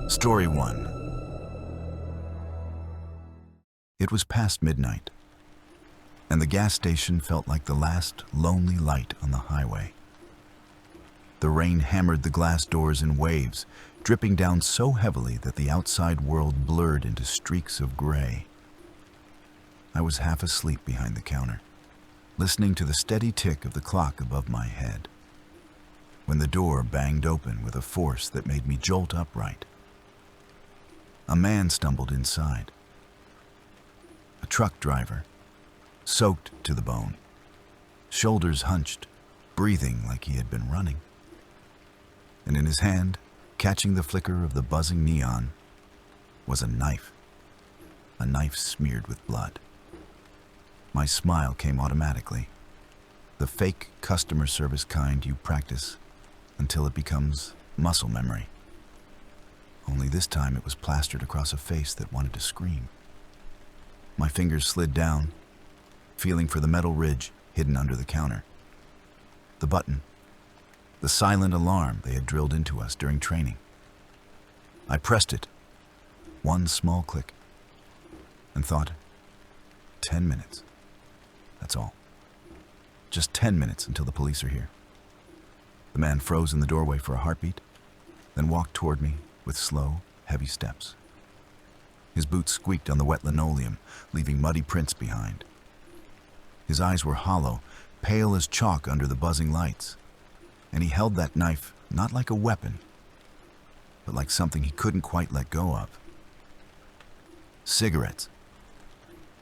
Story 1. It was past midnight, and the gas station felt like the last lonely light on the highway. The rain hammered the glass doors in waves, dripping down so heavily that the outside world blurred into streaks of gray. I was half asleep behind the counter, listening to the steady tick of the clock above my head, when the door banged open with a force that made me jolt upright. A man stumbled inside. A truck driver, soaked to the bone, shoulders hunched, breathing like he had been running. And in his hand, catching the flicker of the buzzing neon, was a knife smeared with blood. My smile came automatically, the fake customer service kind you practice until it becomes muscle memory. Only this time it was plastered across a face that wanted to scream. My fingers slid down, feeling for the metal ridge hidden under the counter. The button, the silent alarm they had drilled into us during training. I pressed it, one small click, and thought, 10 minutes. That's all. Just 10 minutes until the police are here. The man froze in the doorway for a heartbeat, then walked toward me with slow, heavy steps. His boots squeaked on the wet linoleum, leaving muddy prints behind. His eyes were hollow, pale as chalk under the buzzing lights, and he held that knife not like a weapon, but like something he couldn't quite let go of. "Cigarettes,"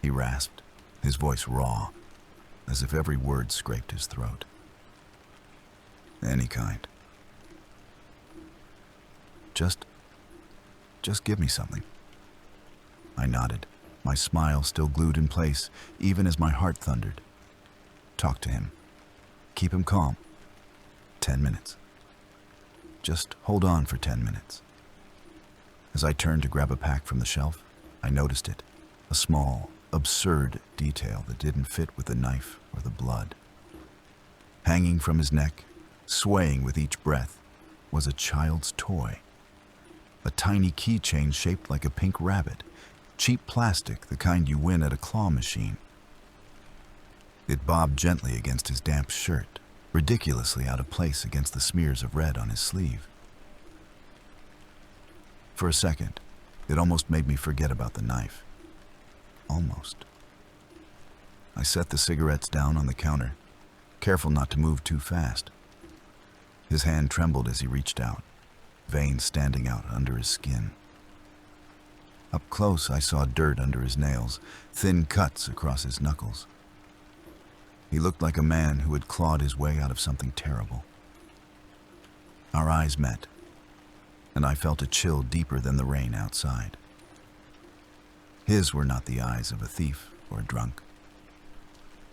he rasped, his voice raw, as if every word scraped his throat. "Any kind. Just give me something." I nodded, my smile still glued in place, even as my heart thundered. Talk to him. Keep him calm. 10 minutes. Just hold on for 10 minutes. As I turned to grab a pack from the shelf, I noticed it, a small, absurd detail that didn't fit with the knife or the blood. Hanging from his neck, swaying with each breath, was a child's toy. A tiny keychain shaped like a pink rabbit, cheap plastic, the kind you win at a claw machine. It bobbed gently against his damp shirt, ridiculously out of place against the smears of red on his sleeve. For a second, it almost made me forget about the knife. Almost. I set the cigarettes down on the counter, careful not to move too fast. His hand trembled as he reached out, veins standing out under his skin. Up close, I saw dirt under his nails, thin cuts across his knuckles. He looked like a man who had clawed his way out of something terrible. Our eyes met, and I felt a chill deeper than the rain outside. His were not the eyes of a thief or a drunk.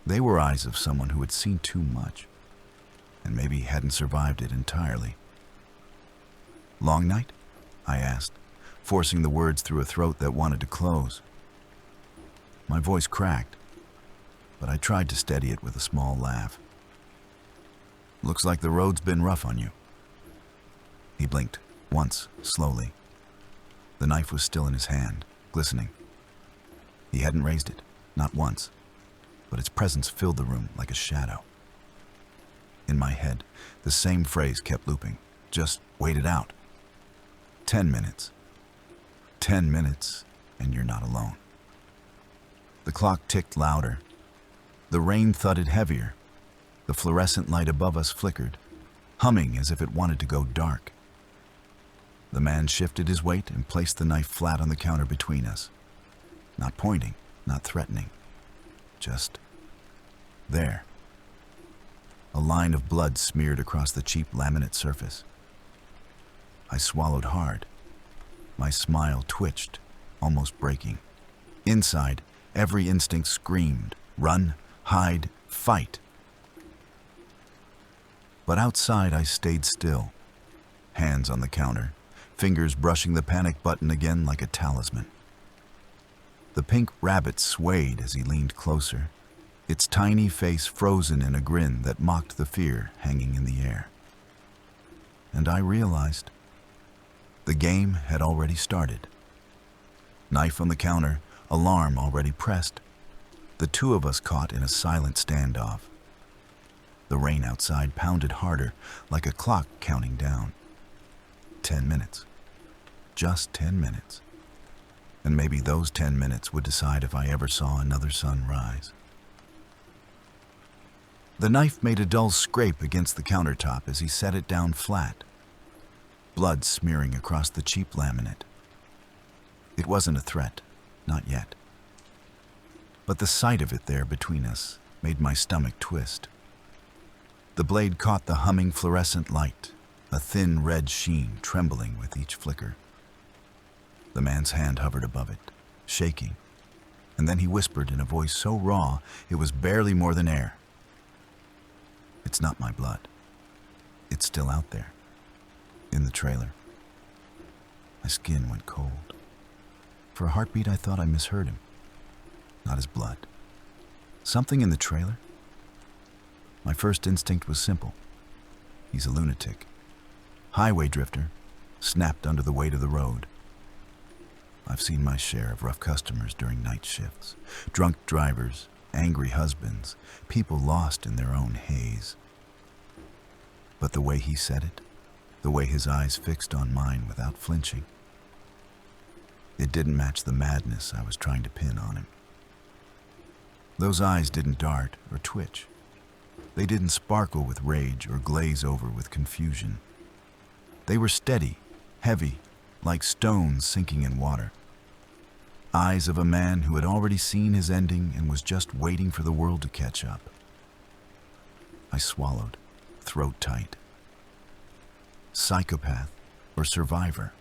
They were eyes of someone who had seen too much, and maybe hadn't survived it entirely. "Long night?" I asked, forcing the words through a throat that wanted to close. My voice cracked, but I tried to steady it with a small laugh. "Looks like the road's been rough on you." He blinked, once, slowly. The knife was still in his hand, glistening. He hadn't raised it, not once, but its presence filled the room like a shadow. In my head, the same phrase kept looping, "Just wait it out." 10 minutes. 10 minutes, and you're not alone. The clock ticked louder. The rain thudded heavier. The fluorescent light above us flickered, humming as if it wanted to go dark. The man shifted his weight and placed the knife flat on the counter between us. Not pointing, not threatening. Just there. A line of blood smeared across the cheap laminate surface. I swallowed hard. My smile twitched, almost breaking. Inside, every instinct screamed, run, hide, fight. But outside, I stayed still, hands on the counter, fingers brushing the panic button again like a talisman. The pink rabbit swayed as he leaned closer, its tiny face frozen in a grin that mocked the fear hanging in the air. And I realized The game had already started. Knife on the counter, alarm already pressed. The two of us caught in a silent standoff. The rain outside pounded harder, like a clock counting down. 10 minutes. Just 10 minutes. And maybe those 10 minutes would decide if I ever saw another sun rise. The knife made a dull scrape against the countertop as he set it down flat, blood smearing across the cheap laminate. It wasn't a threat, not yet. But the sight of it there between us made my stomach twist. The blade caught the humming fluorescent light, a thin red sheen trembling with each flicker. The man's hand hovered above it, shaking, and then he whispered in a voice so raw it was barely more than air. "It's not my blood. It's still out there, in the trailer." My skin went cold. For a heartbeat, I thought I misheard him. Not his blood. Something in the trailer? My first instinct was simple. He's a lunatic. Highway drifter, snapped under the weight of the road. I've seen my share of rough customers during night shifts. Drunk drivers, angry husbands, people lost in their own haze. But the way he said it, the way his eyes fixed on mine without flinching, it didn't match the madness I was trying to pin on him. Those eyes didn't dart or twitch. They didn't sparkle with rage or glaze over with confusion. They were steady, heavy, like stones sinking in water. Eyes of a man who had already seen his ending and was just waiting for the world to catch up. I swallowed, throat tight. Psychopath or survivor?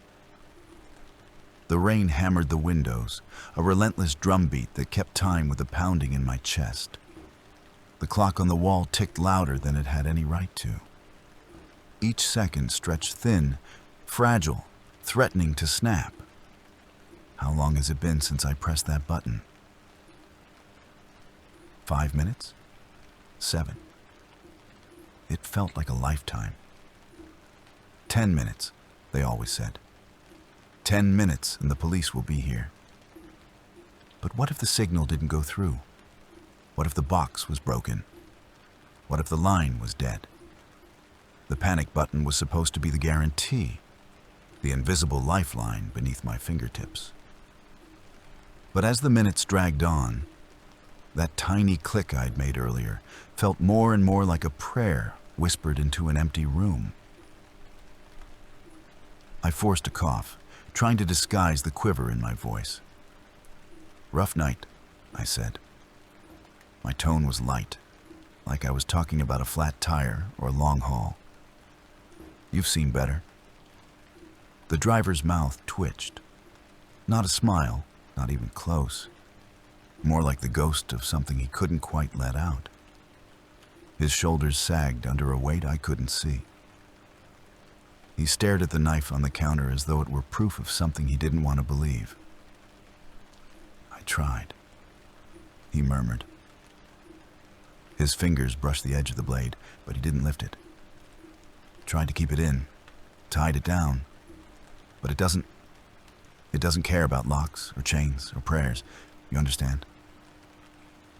The rain hammered the windows, a relentless drumbeat that kept time with the pounding in my chest. The clock on the wall ticked louder than it had any right to. Each second stretched thin, fragile, threatening to snap. How long has it been since I pressed that button? 5 minutes? 7. It felt like a lifetime. 10 minutes, they always said. 10 minutes and the police will be here. But what if the signal didn't go through? What if the box was broken? What if the line was dead? The panic button was supposed to be the guarantee, the invisible lifeline beneath my fingertips. But as the minutes dragged on, that tiny click I'd made earlier felt more and more like a prayer whispered into an empty room. I forced a cough, trying to disguise the quiver in my voice. "Rough night," I said. My tone was light, like I was talking about a flat tire or a long haul. "You've seen better." The driver's mouth twitched. Not a smile, not even close. More like the ghost of something he couldn't quite let out. His shoulders sagged under a weight I couldn't see. He stared at the knife on the counter as though it were proof of something he didn't want to believe. "I tried," he murmured. His fingers brushed the edge of the blade, but he didn't lift it. Tried to keep it in, tied it down, but it doesn't care about locks or chains or prayers. You understand?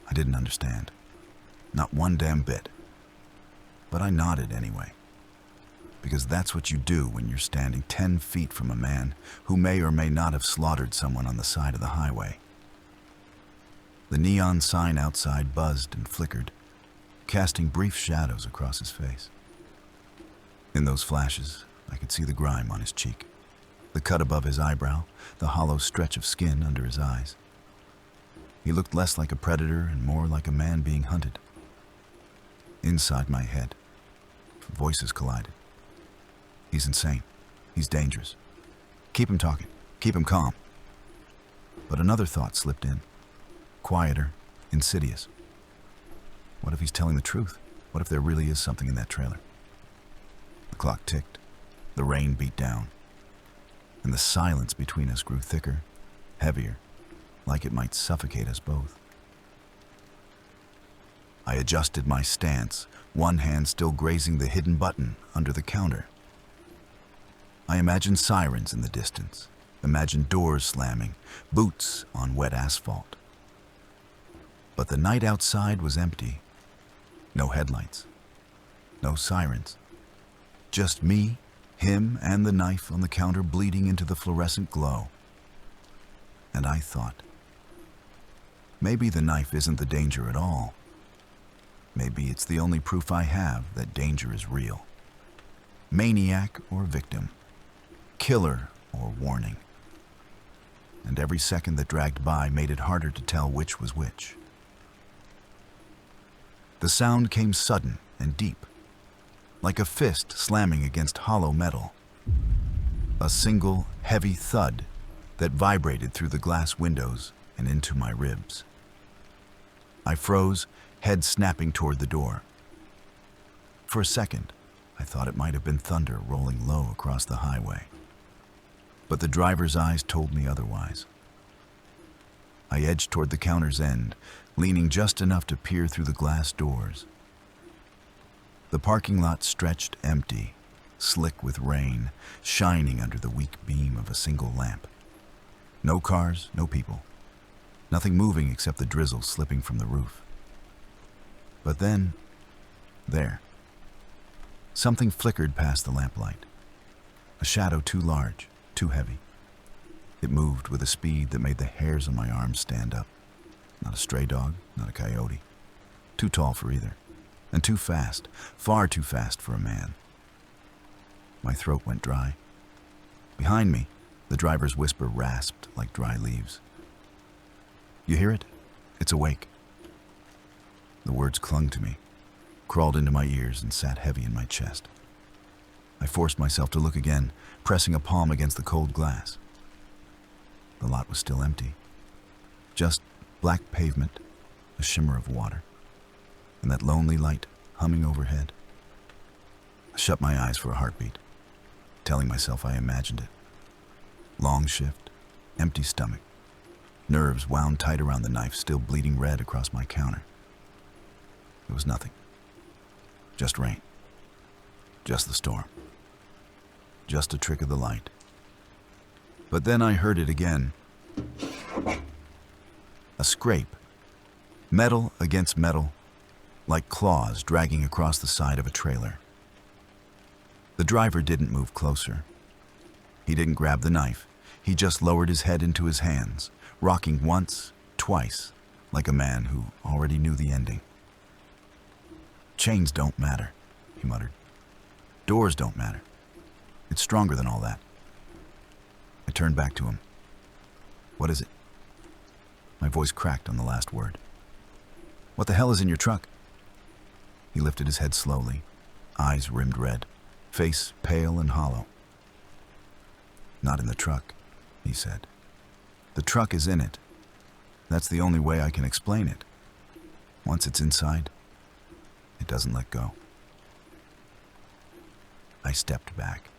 I didn't understand. Not one damn bit. But I nodded anyway. Because that's what you do when you're standing 10 feet from a man who may or may not have slaughtered someone on the side of the highway. The neon sign outside buzzed and flickered, casting brief shadows across his face. In those flashes, I could see the grime on his cheek, the cut above his eyebrow, the hollow stretch of skin under his eyes. He looked less like a predator and more like a man being hunted. Inside my head, voices collided. He's insane. He's dangerous. Keep him talking. Keep him calm. But another thought slipped in. Quieter, insidious. What if he's telling the truth? What if there really is something in that trailer? The clock ticked. The rain beat down. And the silence between us grew thicker, heavier, like it might suffocate us both. I adjusted my stance, one hand still grazing the hidden button under the counter. I imagined sirens in the distance, imagined doors slamming, boots on wet asphalt. But the night outside was empty. No headlights, no sirens. Just me, him, and the knife on the counter bleeding into the fluorescent glow. And I thought, maybe the knife isn't the danger at all. Maybe it's the only proof I have that danger is real. Maniac or victim, killer or warning. And every second that dragged by made it harder to tell which was which. The sound came sudden and deep, like a fist slamming against hollow metal. A single, heavy thud that vibrated through the glass windows and into my ribs. I froze, head snapping toward the door. For a second, I thought it might have been thunder rolling low across the highway. But the driver's eyes told me otherwise. I edged toward the counter's end, leaning just enough to peer through the glass doors. The parking lot stretched empty, slick with rain, shining under the weak beam of a single lamp. No cars, no people. Nothing moving except the drizzle slipping from the roof. But then, there. Something flickered past the lamplight. A shadow too large, too heavy. It moved with a speed that made the hairs on my arms stand up. Not a stray dog, not a coyote. Too tall for either. And too fast, far too fast for a man. My throat went dry. Behind me, the driver's whisper rasped like dry leaves. "You hear it? It's awake." The words clung to me, crawled into my ears, and sat heavy in my chest. I forced myself to look again, pressing a palm against the cold glass. The lot was still empty. Just black pavement, a shimmer of water, and that lonely light humming overhead. I shut my eyes for a heartbeat, telling myself I imagined it. Long shift, empty stomach, nerves wound tight around the knife still bleeding red across my counter. It was nothing. Just rain. Just the storm. Just a trick of the light. But then I heard it again. A scrape. Metal against metal, like claws dragging across the side of a trailer. The driver didn't move closer. He didn't grab the knife. He just lowered his head into his hands, rocking once, twice, like a man who already knew the ending. "Chains don't matter," he muttered. "Doors don't matter. It's stronger than all that." I turned back to him. "What is it?" My voice cracked on the last word. "What the hell is in your truck?" He lifted his head slowly, eyes rimmed red, face pale and hollow. "Not in the truck," he said. "The truck is in it. That's the only way I can explain it. Once it's inside, it doesn't let go." I stepped back,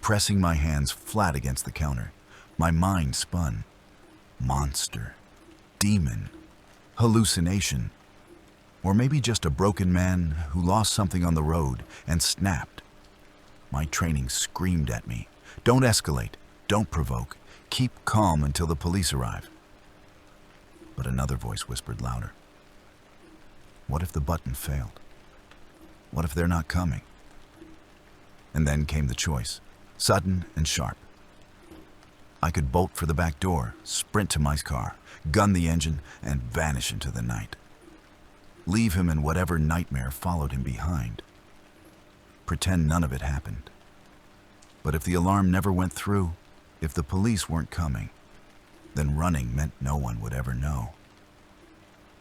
pressing my hands flat against the counter. My mind spun. Monster. Demon. Hallucination. Or maybe just a broken man who lost something on the road and snapped. My training screamed at me. Don't escalate. Don't provoke. Keep calm until the police arrive. But another voice whispered louder. What if the button failed? What if they're not coming? And then came the choice, sudden and sharp. I could bolt for the back door, sprint to my car, gun the engine, and vanish into the night. Leave him in whatever nightmare followed him behind. Pretend none of it happened. But if the alarm never went through, if the police weren't coming, then running meant no one would ever know.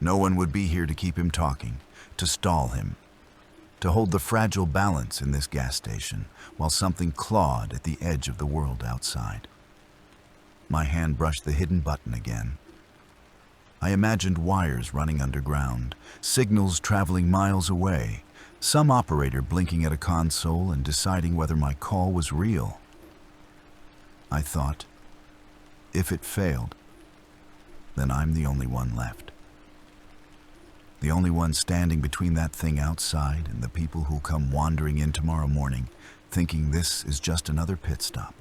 No one would be here to keep him talking, to stall him, to hold the fragile balance in this gas station while something clawed at the edge of the world outside. My hand brushed the hidden button again. I imagined wires running underground, signals traveling miles away, some operator blinking at a console and deciding whether my call was real. I thought, if it failed, then I'm the only one left. The only one standing between that thing outside and the people who'll come wandering in tomorrow morning, thinking this is just another pit stop.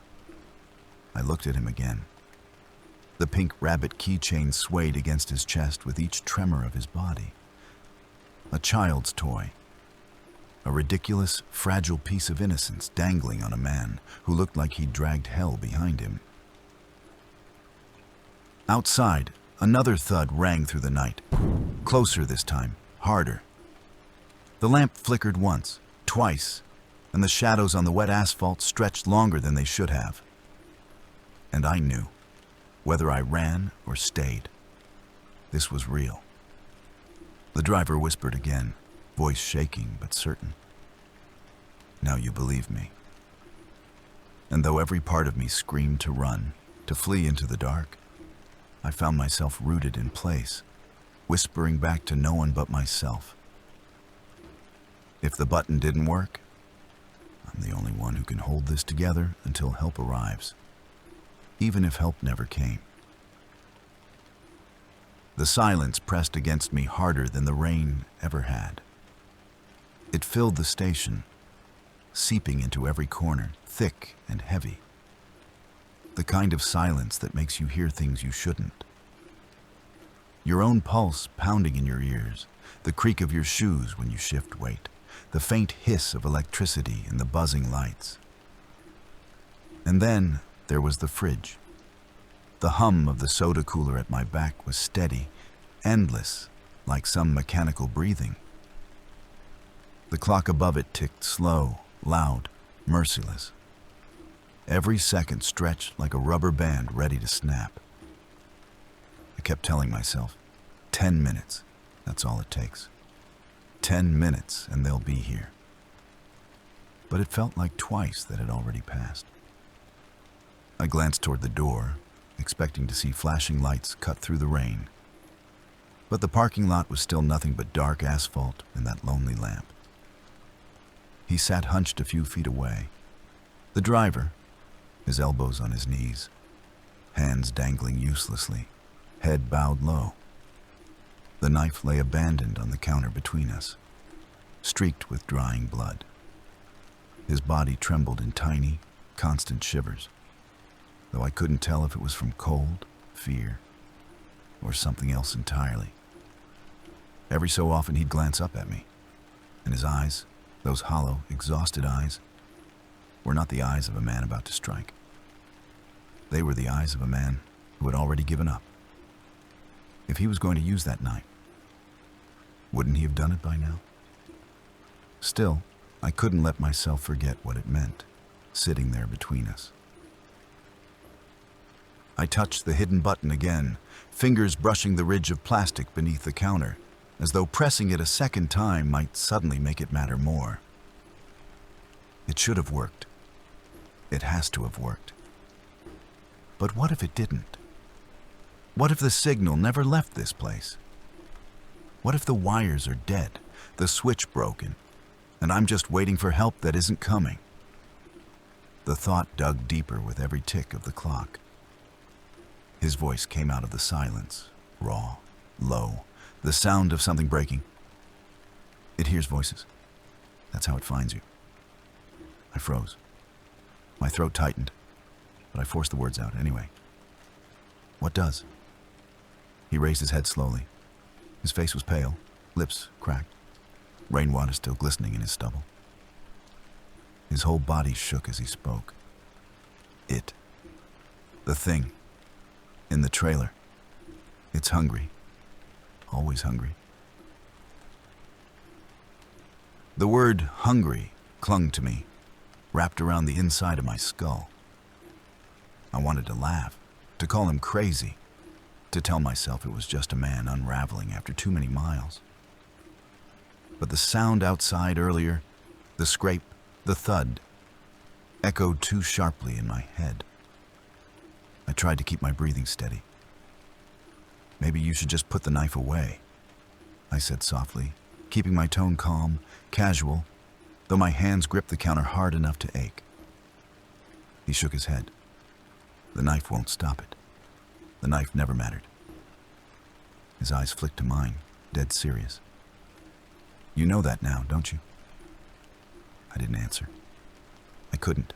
I looked at him again. The pink rabbit keychain swayed against his chest with each tremor of his body. A child's toy. A ridiculous, fragile piece of innocence dangling on a man who looked like he'd dragged hell behind him. Outside, another thud rang through the night. Closer this time, harder. The lamp flickered once, twice, and the shadows on the wet asphalt stretched longer than they should have. And I knew, whether I ran or stayed, this was real. The driver whispered again, voice shaking but certain. "Now you believe me." And though every part of me screamed to run, to flee into the dark, I found myself rooted in place, whispering back to no one but myself. If the button didn't work, I'm the only one who can hold this together until help arrives, even if help never came. The silence pressed against me harder than the rain ever had. It filled the station, seeping into every corner, thick and heavy. The kind of silence that makes you hear things you shouldn't. Your own pulse pounding in your ears, the creak of your shoes when you shift weight, the faint hiss of electricity in the buzzing lights. And then there was the fridge. The hum of the soda cooler at my back was steady, endless, like some mechanical breathing. The clock above it ticked slow, loud, merciless. Every second stretched like a rubber band ready to snap. I kept telling myself, 10 minutes, that's all it takes. 10 minutes and they'll be here. But it felt like twice that had already passed. I glanced toward the door, expecting to see flashing lights cut through the rain. But the parking lot was still nothing but dark asphalt and that lonely lamp. He sat hunched a few feet away. The driver, his elbows on his knees, hands dangling uselessly, head bowed low. The knife lay abandoned on the counter between us, streaked with drying blood. His body trembled in tiny, constant shivers, though I couldn't tell if it was from cold, fear, or something else entirely. Every so often he'd glance up at me, and his eyes, those hollow, exhausted eyes, were not the eyes of a man about to strike. They were the eyes of a man who had already given up. If he was going to use that knife, wouldn't he have done it by now? Still, I couldn't let myself forget what it meant, sitting there between us. I touched the hidden button again, fingers brushing the ridge of plastic beneath the counter, as though pressing it a second time might suddenly make it matter more. It should have worked. It has to have worked. But what if it didn't? What if the signal never left this place? What if the wires are dead, the switch broken, and I'm just waiting for help that isn't coming? The thought dug deeper with every tick of the clock. His voice came out of the silence, raw, low, the sound of something breaking. It hears voices. That's how it finds you. I froze. My throat tightened, but I forced the words out anyway. What does? He raised his head slowly. His face was pale, lips cracked, rainwater still glistening in his stubble. His whole body shook as he spoke. It. The thing. In the trailer. It's hungry. Always hungry. The word hungry clung to me, wrapped around the inside of my skull. I wanted to laugh, to call him crazy, to tell myself it was just a man unraveling after too many miles. But the sound outside earlier, the scrape, the thud, echoed too sharply in my head. I tried to keep my breathing steady. "Maybe you should just put the knife away," I said softly, keeping my tone calm, casual, though my hands gripped the counter hard enough to ache. He shook his head. The knife won't stop it. The knife never mattered. His eyes flicked to mine, dead serious. "You know that now, don't you?" I didn't answer. I couldn't,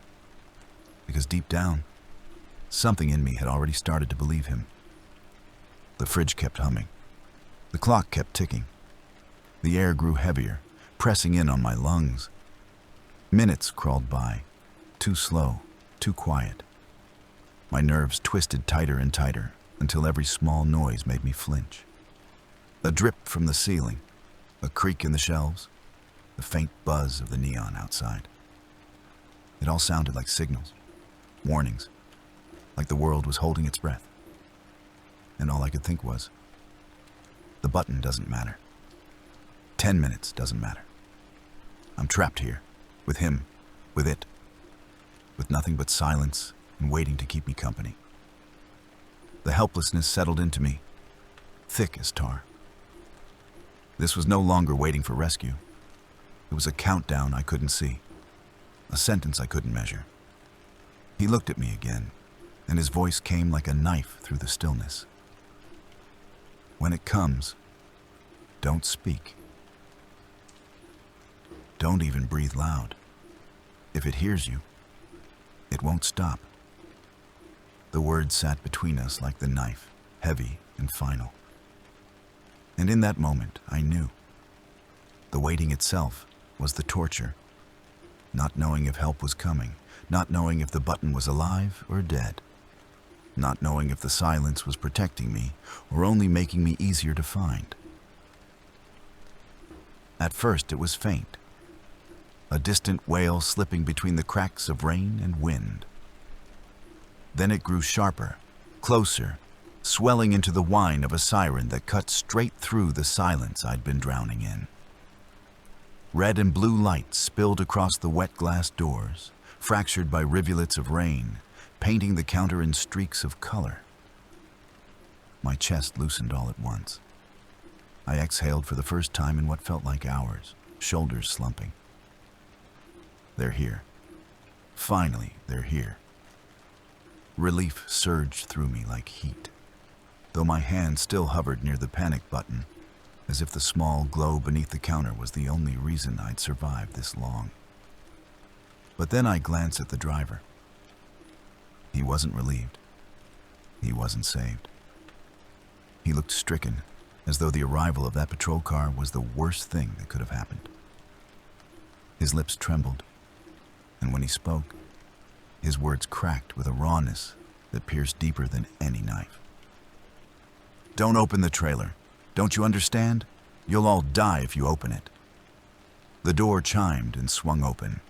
because deep down, something in me had already started to believe him. The fridge kept humming. The clock kept ticking. The air grew heavier, pressing in on my lungs. Minutes crawled by, too slow, too quiet. My nerves twisted tighter and tighter until every small noise made me flinch. A drip from the ceiling, a creak in the shelves, the faint buzz of the neon outside. It all sounded like signals, warnings, like the world was holding its breath. And all I could think was, the button doesn't matter. 10 minutes doesn't matter. I'm trapped here, with him, with it, with nothing but silence and waiting to keep me company. The helplessness settled into me, thick as tar. This was no longer waiting for rescue. It was a countdown I couldn't see, a sentence I couldn't measure. He looked at me again, and his voice came like a knife through the stillness. When it comes, don't speak. Don't even breathe loud. If it hears you, it won't stop. The words sat between us like the knife, heavy and final. And in that moment, I knew. The waiting itself was the torture. Not knowing if help was coming, not knowing if the button was alive or dead, not knowing if the silence was protecting me or only making me easier to find. At first, it was faint, a distant wail slipping between the cracks of rain and wind. Then it grew sharper, closer, swelling into the whine of a siren that cut straight through the silence I'd been drowning in. Red and blue lights spilled across the wet glass doors, fractured by rivulets of rain, painting the counter in streaks of color. My chest loosened all at once. I exhaled for the first time in what felt like hours, shoulders slumping. They're here. Finally, they're here. Relief surged through me like heat, though my hand still hovered near the panic button, as if the small glow beneath the counter was the only reason I'd survived this long. But then I glanced at the driver. He wasn't relieved. He wasn't saved. He looked stricken, as though the arrival of that patrol car was the worst thing that could have happened. His lips trembled, and when he spoke, his words cracked with a rawness that pierced deeper than any knife. "Don't open the trailer. Don't you understand? You'll all die if you open it." The door chimed and swung open.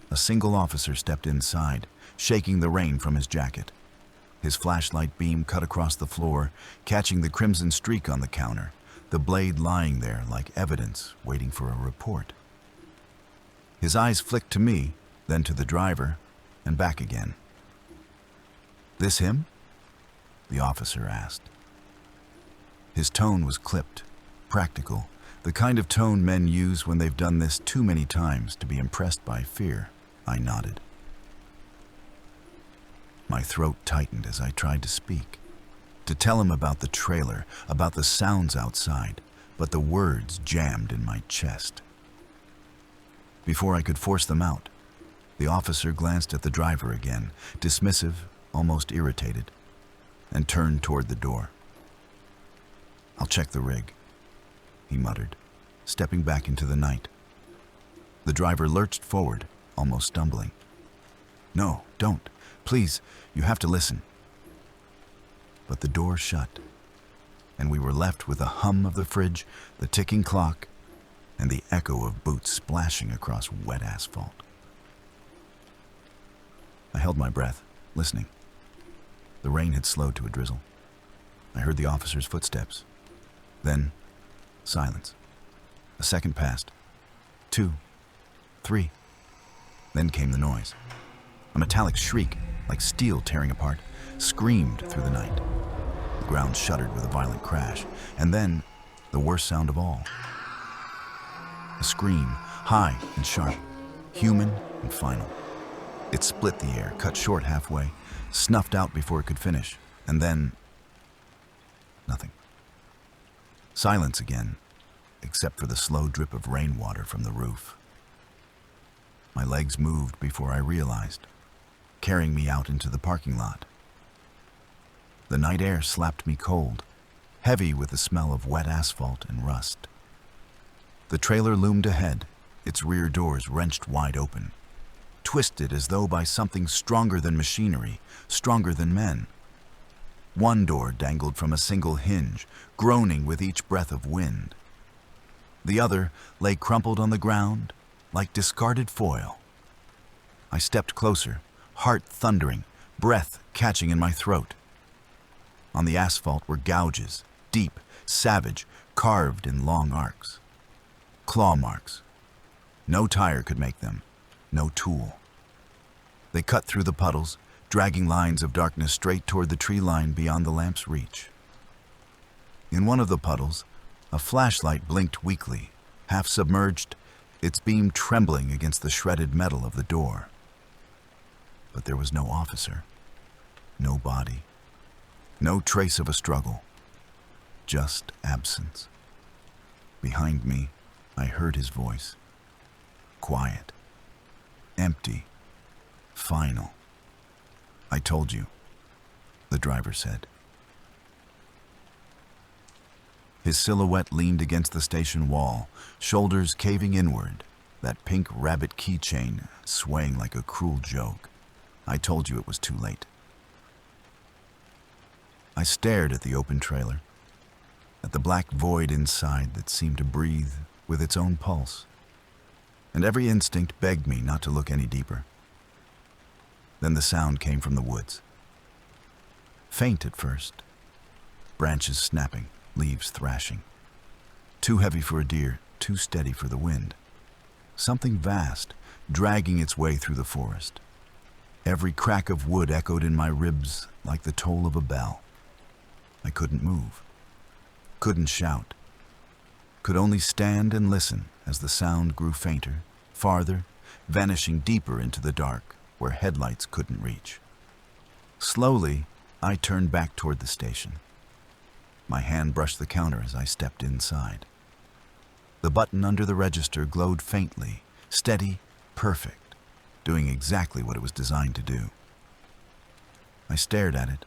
A single officer stepped inside, shaking the rain from his jacket. His flashlight beam cut across the floor, catching the crimson streak on the counter, the blade lying there like evidence waiting for a report. His eyes flicked to me, then to the driver, and back again. "This him?" the officer asked. His tone was clipped, practical, the kind of tone men use when they've done this too many times to be impressed by fear. I nodded. My throat tightened as I tried to speak, to tell him about the trailer, about the sounds outside, but the words jammed in my chest. Before I could force them out, the officer glanced at the driver again, dismissive, almost irritated, and turned toward the door. "I'll check the rig," he muttered, stepping back into the night. The driver lurched forward, almost stumbling. "No, don't. Please, you have to listen." But the door shut, and we were left with the hum of the fridge, the ticking clock, and the echo of boots splashing across wet asphalt. I held my breath, listening. The rain had slowed to a drizzle. I heard the officer's footsteps. Then, silence. A second passed. 2, 3. Then came the noise. A metallic shriek, like steel tearing apart, screamed through the night. The ground shuddered with a violent crash, and then, the worst sound of all. A scream, high and sharp, human and final. It split the air, cut short halfway, snuffed out before it could finish, and then... nothing. Silence again, except for the slow drip of rainwater from the roof. My legs moved before I realized, carrying me out into the parking lot. The night air slapped me cold, heavy with the smell of wet asphalt and rust. The trailer loomed ahead, its rear doors wrenched wide open, twisted as though by something stronger than machinery, stronger than men. One door dangled from a single hinge, groaning with each breath of wind. The other lay crumpled on the ground, like discarded foil. I stepped closer, heart thundering, breath catching in my throat. On the asphalt were gouges, deep, savage, carved in long arcs. Claw marks. No tire could make them, no tool. They cut through the puddles, dragging lines of darkness straight toward the tree line beyond the lamp's reach. In one of the puddles, a flashlight blinked weakly, half submerged, its beam trembling against the shredded metal of the door. But there was no officer, no body, no trace of a struggle, just absence. Behind me, I heard his voice. Quiet, empty, final. "I told you," the driver said. His silhouette leaned against the station wall, shoulders caving inward, that pink rabbit keychain swaying like a cruel joke. "I told you it was too late." I stared at the open trailer, at the black void inside that seemed to breathe with its own pulse, and every instinct begged me not to look any deeper. Then the sound came from the woods. Faint at first, branches snapping, leaves thrashing. Too heavy for a deer, too steady for the wind. Something vast, dragging its way through the forest. Every crack of wood echoed in my ribs like the toll of a bell. I couldn't move, couldn't shout, could only stand and listen as the sound grew fainter, farther, vanishing deeper into the dark where headlights couldn't reach. Slowly, I turned back toward the station. My hand brushed the counter as I stepped inside. The button under the register glowed faintly, steady, perfect, doing exactly what it was designed to do. I stared at it.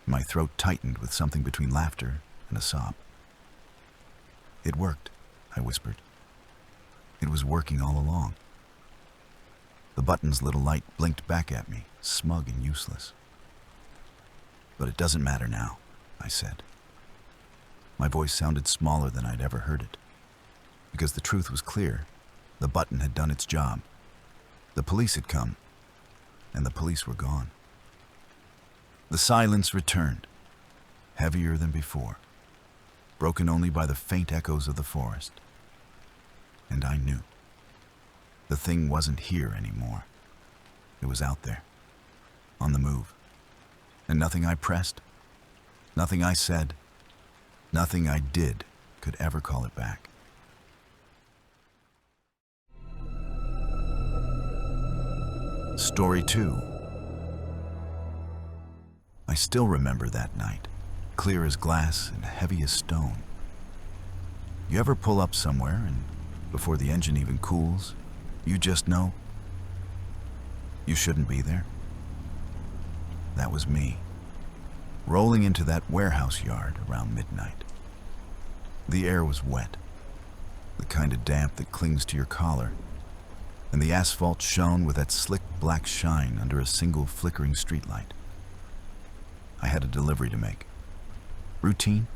My throat tightened with something between laughter and a sob. "It worked," I whispered. It was working all along. The button's little light blinked back at me, smug and useless. "But it doesn't matter now," I said. My voice sounded smaller than I'd ever heard it, because the truth was clear. The button had done its job. The police had come, and the police were gone. The silence returned, heavier than before, broken only by the faint echoes of the forest. And I knew. The thing wasn't here anymore. It was out there, on the move. And nothing I pressed, nothing I said, nothing I did could ever call it back. Story 2. I still remember that night, clear as glass and heavy as stone. You ever pull up somewhere and before the engine even cools, you just know you shouldn't be there? That was me, rolling into that warehouse yard around midnight. The air was wet, the kind of damp that clings to your collar, and the asphalt shone with that slick black shine under a single flickering streetlight. I had a delivery to make. Routine,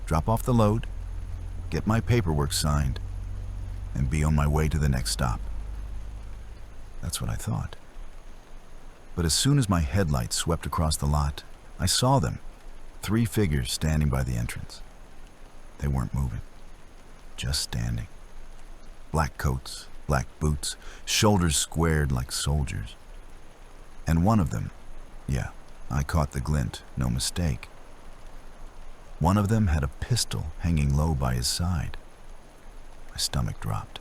drop off the load, get my paperwork signed, and be on my way to the next stop. That's what I thought. But as soon as my headlights swept across the lot, I saw them, 3 figures standing by the entrance. They weren't moving, just standing. Black coats, black boots, shoulders squared like soldiers. And one of them, yeah, I caught the glint, no mistake. One of them had a pistol hanging low by his side. My stomach dropped.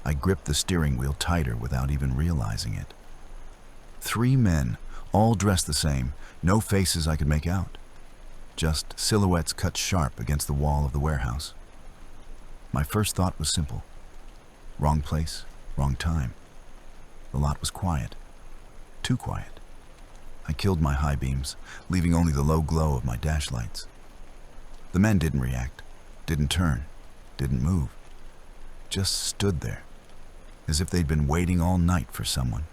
I gripped the steering wheel tighter without even realizing it. 3 men, all dressed the same, no faces I could make out. Just silhouettes cut sharp against the wall of the warehouse. My first thought was simple. Wrong place, Wrong time. The lot was quiet. Too quiet. I killed my high beams, leaving only the low glow of my dash lights. The men didn't react, didn't turn, didn't move. Just stood there, as if they'd been waiting all night for someone.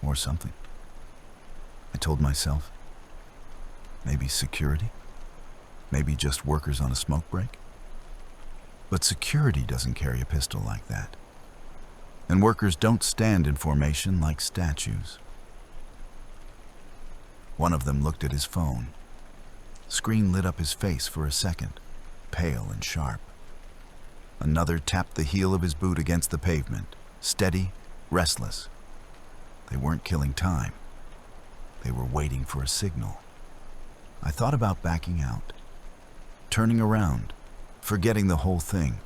Or something. I told myself, maybe security? Maybe just workers on a smoke break? But security doesn't carry a pistol like that. And workers don't stand in formation like statues. One of them looked at his phone. Screen lit up his face for a second, pale and sharp. Another tapped the heel of his boot against the pavement, steady, restless. They weren't killing time. They were waiting for a signal. I thought about backing out, turning around, forgetting the whole thing.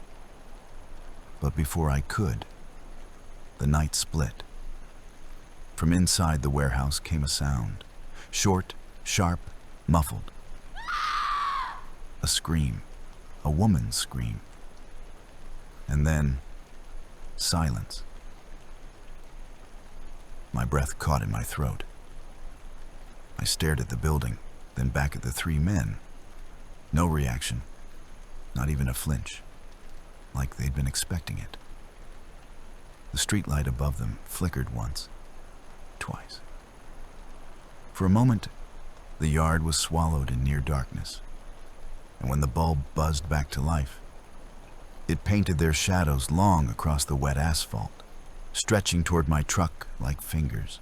But before I could, the night split. From inside the warehouse came a sound, short, sharp, muffled. A scream, a woman's scream. And then, silence. My breath caught in my throat. I stared at the building, then back at the three men. No reaction, not even a flinch, like they'd been expecting it. The streetlight above them flickered once, twice. For a moment, the yard was swallowed in near darkness, and when the bulb buzzed back to life, it painted their shadows long across the wet asphalt, stretching toward my truck like fingers.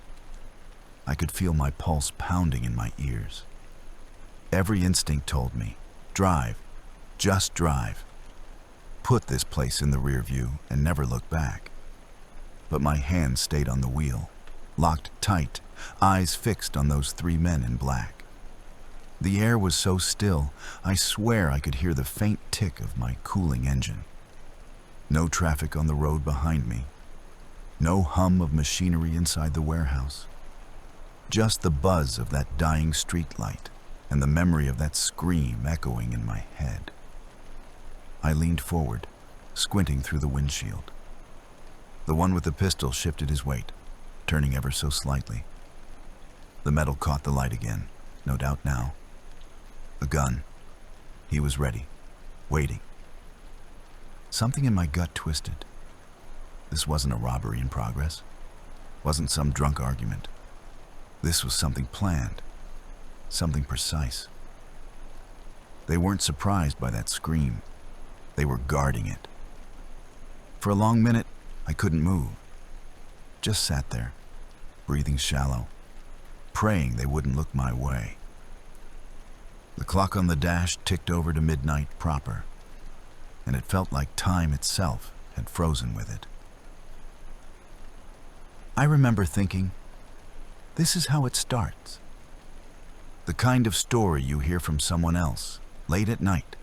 I could feel my pulse pounding in my ears. Every instinct told me, drive, just drive. Put this place in the rear view and never look back. But my hand stayed on the wheel, locked tight, eyes fixed on those three men in black. The air was so still, I swear I could hear the faint tick of my cooling engine. No traffic on the road behind me. No hum of machinery inside the warehouse. Just the buzz of that dying streetlight and the memory of that scream echoing in my head. I leaned forward, squinting through the windshield. The one with the pistol shifted his weight, turning ever so slightly. The metal caught the light again, no doubt now. A gun. He was ready, waiting. Something in my gut twisted. This wasn't a robbery in progress. Wasn't some drunk argument. This was something planned, something precise. They weren't surprised by that scream. They were guarding it. For a long minute, I couldn't move. Just sat there, breathing shallow, praying they wouldn't look my way. The clock on the dash ticked over to midnight proper, and it felt like time itself had frozen with it. I remember thinking, this is how it starts. The kind of story you hear from someone else, late at night,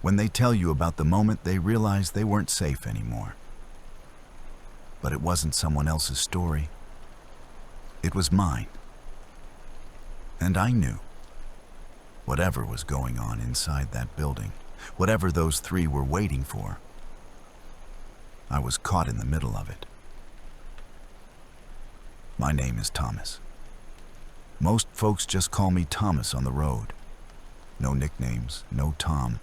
when they tell you about the moment they realized they weren't safe anymore. But it wasn't someone else's story. It was mine. And I knew. Whatever was going on inside that building, whatever those three were waiting for, I was caught in the middle of it. My name is Thomas. Most folks just call me Thomas on the road. No nicknames, no Tom.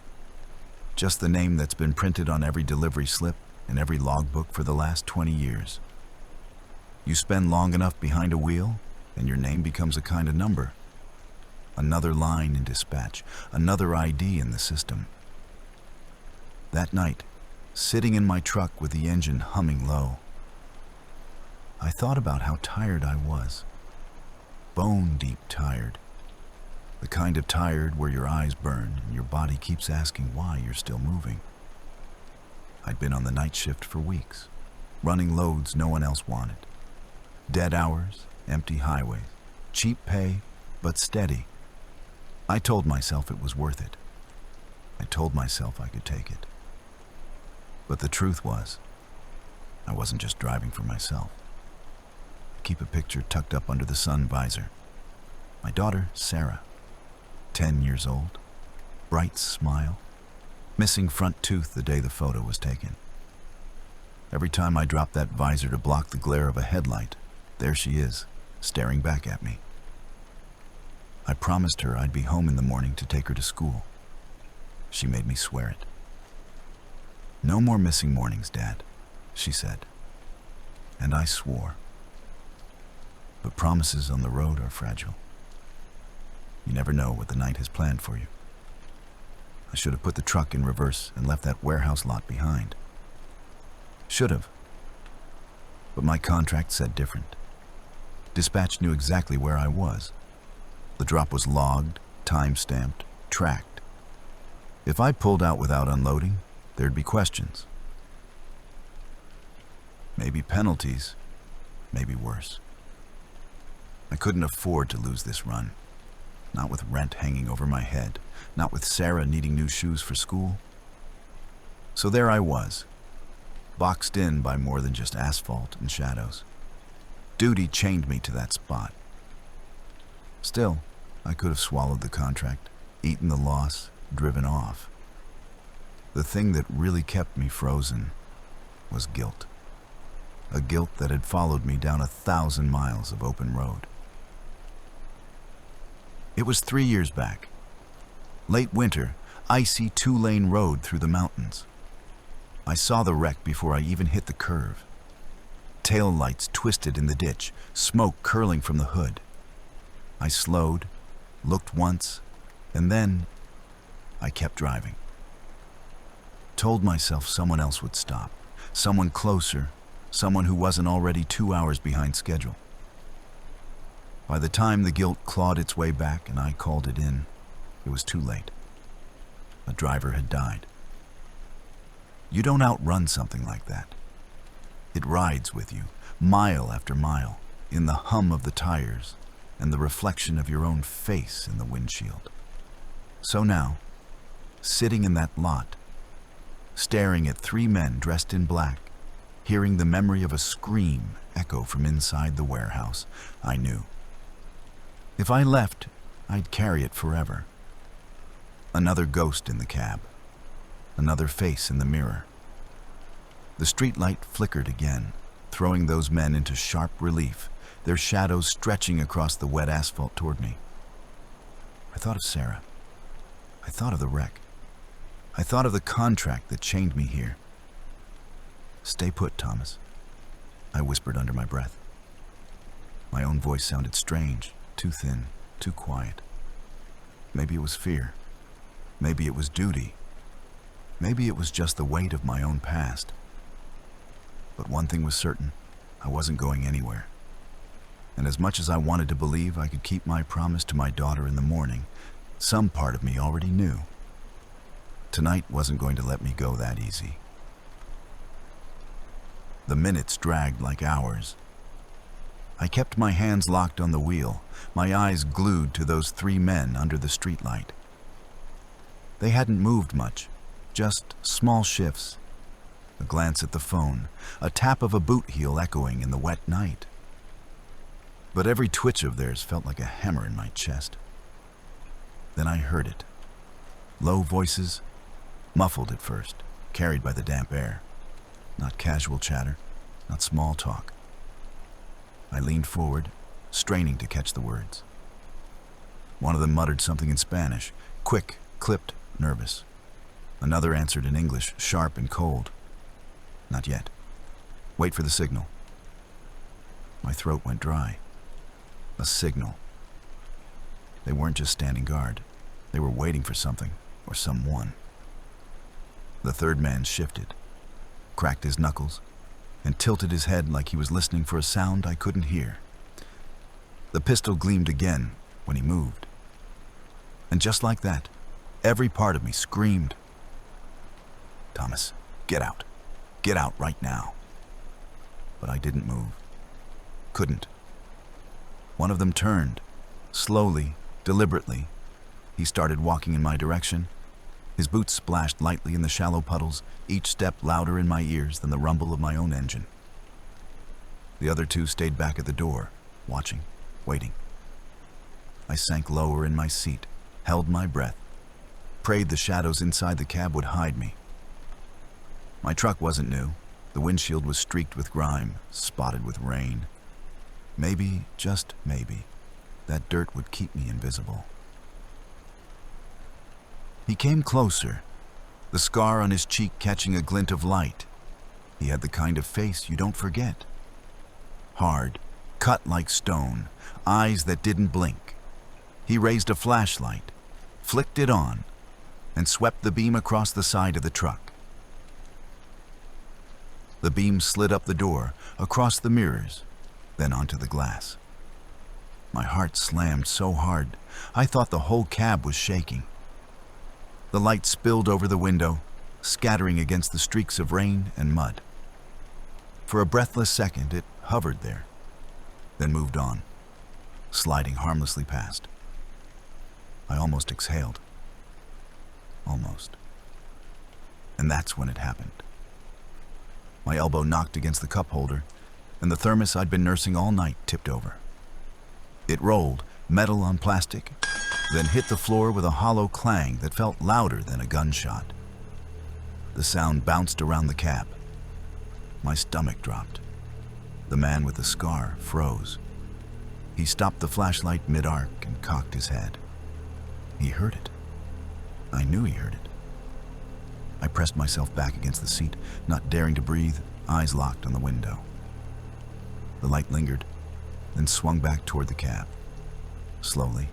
Just the name that's been printed on every delivery slip and every logbook for the last 20 years. You spend long enough behind a wheel, and your name becomes a kind of number. Another line in dispatch, another ID in the system. That night, sitting in my truck with the engine humming low, I thought about how tired I was. Bone-deep tired. The kind of tired where your eyes burn and your body keeps asking why you're still moving. I'd been on the night shift for weeks, running loads no one else wanted. Dead hours, empty highways, cheap pay, but steady. I told myself it was worth it. I told myself I could take it. But the truth was, I wasn't just driving for myself. Keep a picture tucked up under the sun visor. My daughter, Sarah, 10 years old, bright smile, missing front tooth the day the photo was taken. Every time I drop that visor to block the glare of a headlight, there she is, staring back at me. I promised her I'd be home in the morning to take her to school. She made me swear it. "No more missing mornings, Dad," she said. And I swore. But promises on the road are fragile. You never know what the night has planned for you. I should have put the truck in reverse and left that warehouse lot behind. Should have. But my contract said different. Dispatch knew exactly where I was. The drop was logged, time-stamped, tracked. If I pulled out without unloading, there'd be questions. Maybe penalties, maybe worse. I couldn't afford to lose this run. Not with rent hanging over my head, not with Sarah needing new shoes for school. So there I was, boxed in by more than just asphalt and shadows. Duty chained me to that spot. Still, I could have swallowed the contract, eaten the loss, driven off. The thing that really kept me frozen was guilt. A guilt that had followed me down 1,000 miles of open road. It was 3 years back. Late winter, icy 2-lane road through the mountains. I saw the wreck before I even hit the curve. Tail lights twisted in the ditch, smoke curling from the hood. I slowed, looked once, and then I kept driving. Told myself someone else would stop, someone closer, someone who wasn't already 2 hours behind schedule. By the time the guilt clawed its way back and I called it in, it was too late. A driver had died. You don't outrun something like that. It rides with you, mile after mile, in the hum of the tires and the reflection of your own face in the windshield. So now, sitting in that lot, staring at 3 men dressed in black, hearing the memory of a scream echo from inside the warehouse, I knew. If I left, I'd carry it forever. Another ghost in the cab. Another face in the mirror. The streetlight flickered again, throwing those men into sharp relief, their shadows stretching across the wet asphalt toward me. I thought of Sarah. I thought of the wreck. I thought of the contract that chained me here. "Stay put, Thomas," I whispered under my breath. My own voice sounded strange, too thin, too quiet. Maybe it was fear. Maybe it was duty. Maybe it was just the weight of my own past. But one thing was certain, I wasn't going anywhere. And as much as I wanted to believe I could keep my promise to my daughter in the morning, some part of me already knew. Tonight wasn't going to let me go that easy. The minutes dragged like hours. I kept my hands locked on the wheel, my eyes glued to those 3 men under the streetlight. They hadn't moved much, just small shifts. A glance at the phone, a tap of a boot heel echoing in the wet night. But every twitch of theirs felt like a hammer in my chest. Then I heard it. Low voices, muffled at first, carried by the damp air. Not casual chatter, not small talk. I leaned forward, straining to catch the words. One of them muttered something in Spanish, quick, clipped, nervous. Another answered in English, sharp and cold. "Not yet. Wait for the signal." My throat went dry. A signal. They weren't just standing guard. They were waiting for something, or someone. The 3rd man shifted, cracked his knuckles, and tilted his head like he was listening for a sound I couldn't hear. The pistol gleamed again when he moved. And just like that, every part of me screamed, "Thomas, get out. Get out right now." But I didn't move. Couldn't. One of them turned, slowly, deliberately. He started walking in my direction. His boots splashed lightly in the shallow puddles, each step louder in my ears than the rumble of my own engine. The other 2 stayed back at the door, watching, waiting. I sank lower in my seat, held my breath, prayed the shadows inside the cab would hide me. My truck wasn't new, The windshield was streaked with grime, spotted with rain. Maybe, just maybe, that dirt would keep me invisible. He came closer, the scar on his cheek catching a glint of light. He had the kind of face you don't forget. Hard, cut like stone, eyes that didn't blink. He raised a flashlight, flicked it on, and swept the beam across the side of the truck. The beam slid up the door, across the mirrors, then onto the glass. My heart slammed so hard, I thought the whole cab was shaking. The light spilled over the window, scattering against the streaks of rain and mud. For a breathless second, it hovered there, then moved on, sliding harmlessly past. I almost exhaled. Almost. And that's when it happened. My elbow knocked against the cup holder, and the thermos I'd been nursing all night tipped over. It rolled, metal on plastic, then hit the floor with a hollow clang that felt louder than a gunshot. The sound bounced around the cab. My stomach dropped. The man with the scar froze. He stopped the flashlight mid-arc and cocked his head. He heard it. I knew he heard it. I pressed myself back against the seat, not daring to breathe, eyes locked on the window. The light lingered, then swung back toward the cab. Slowly,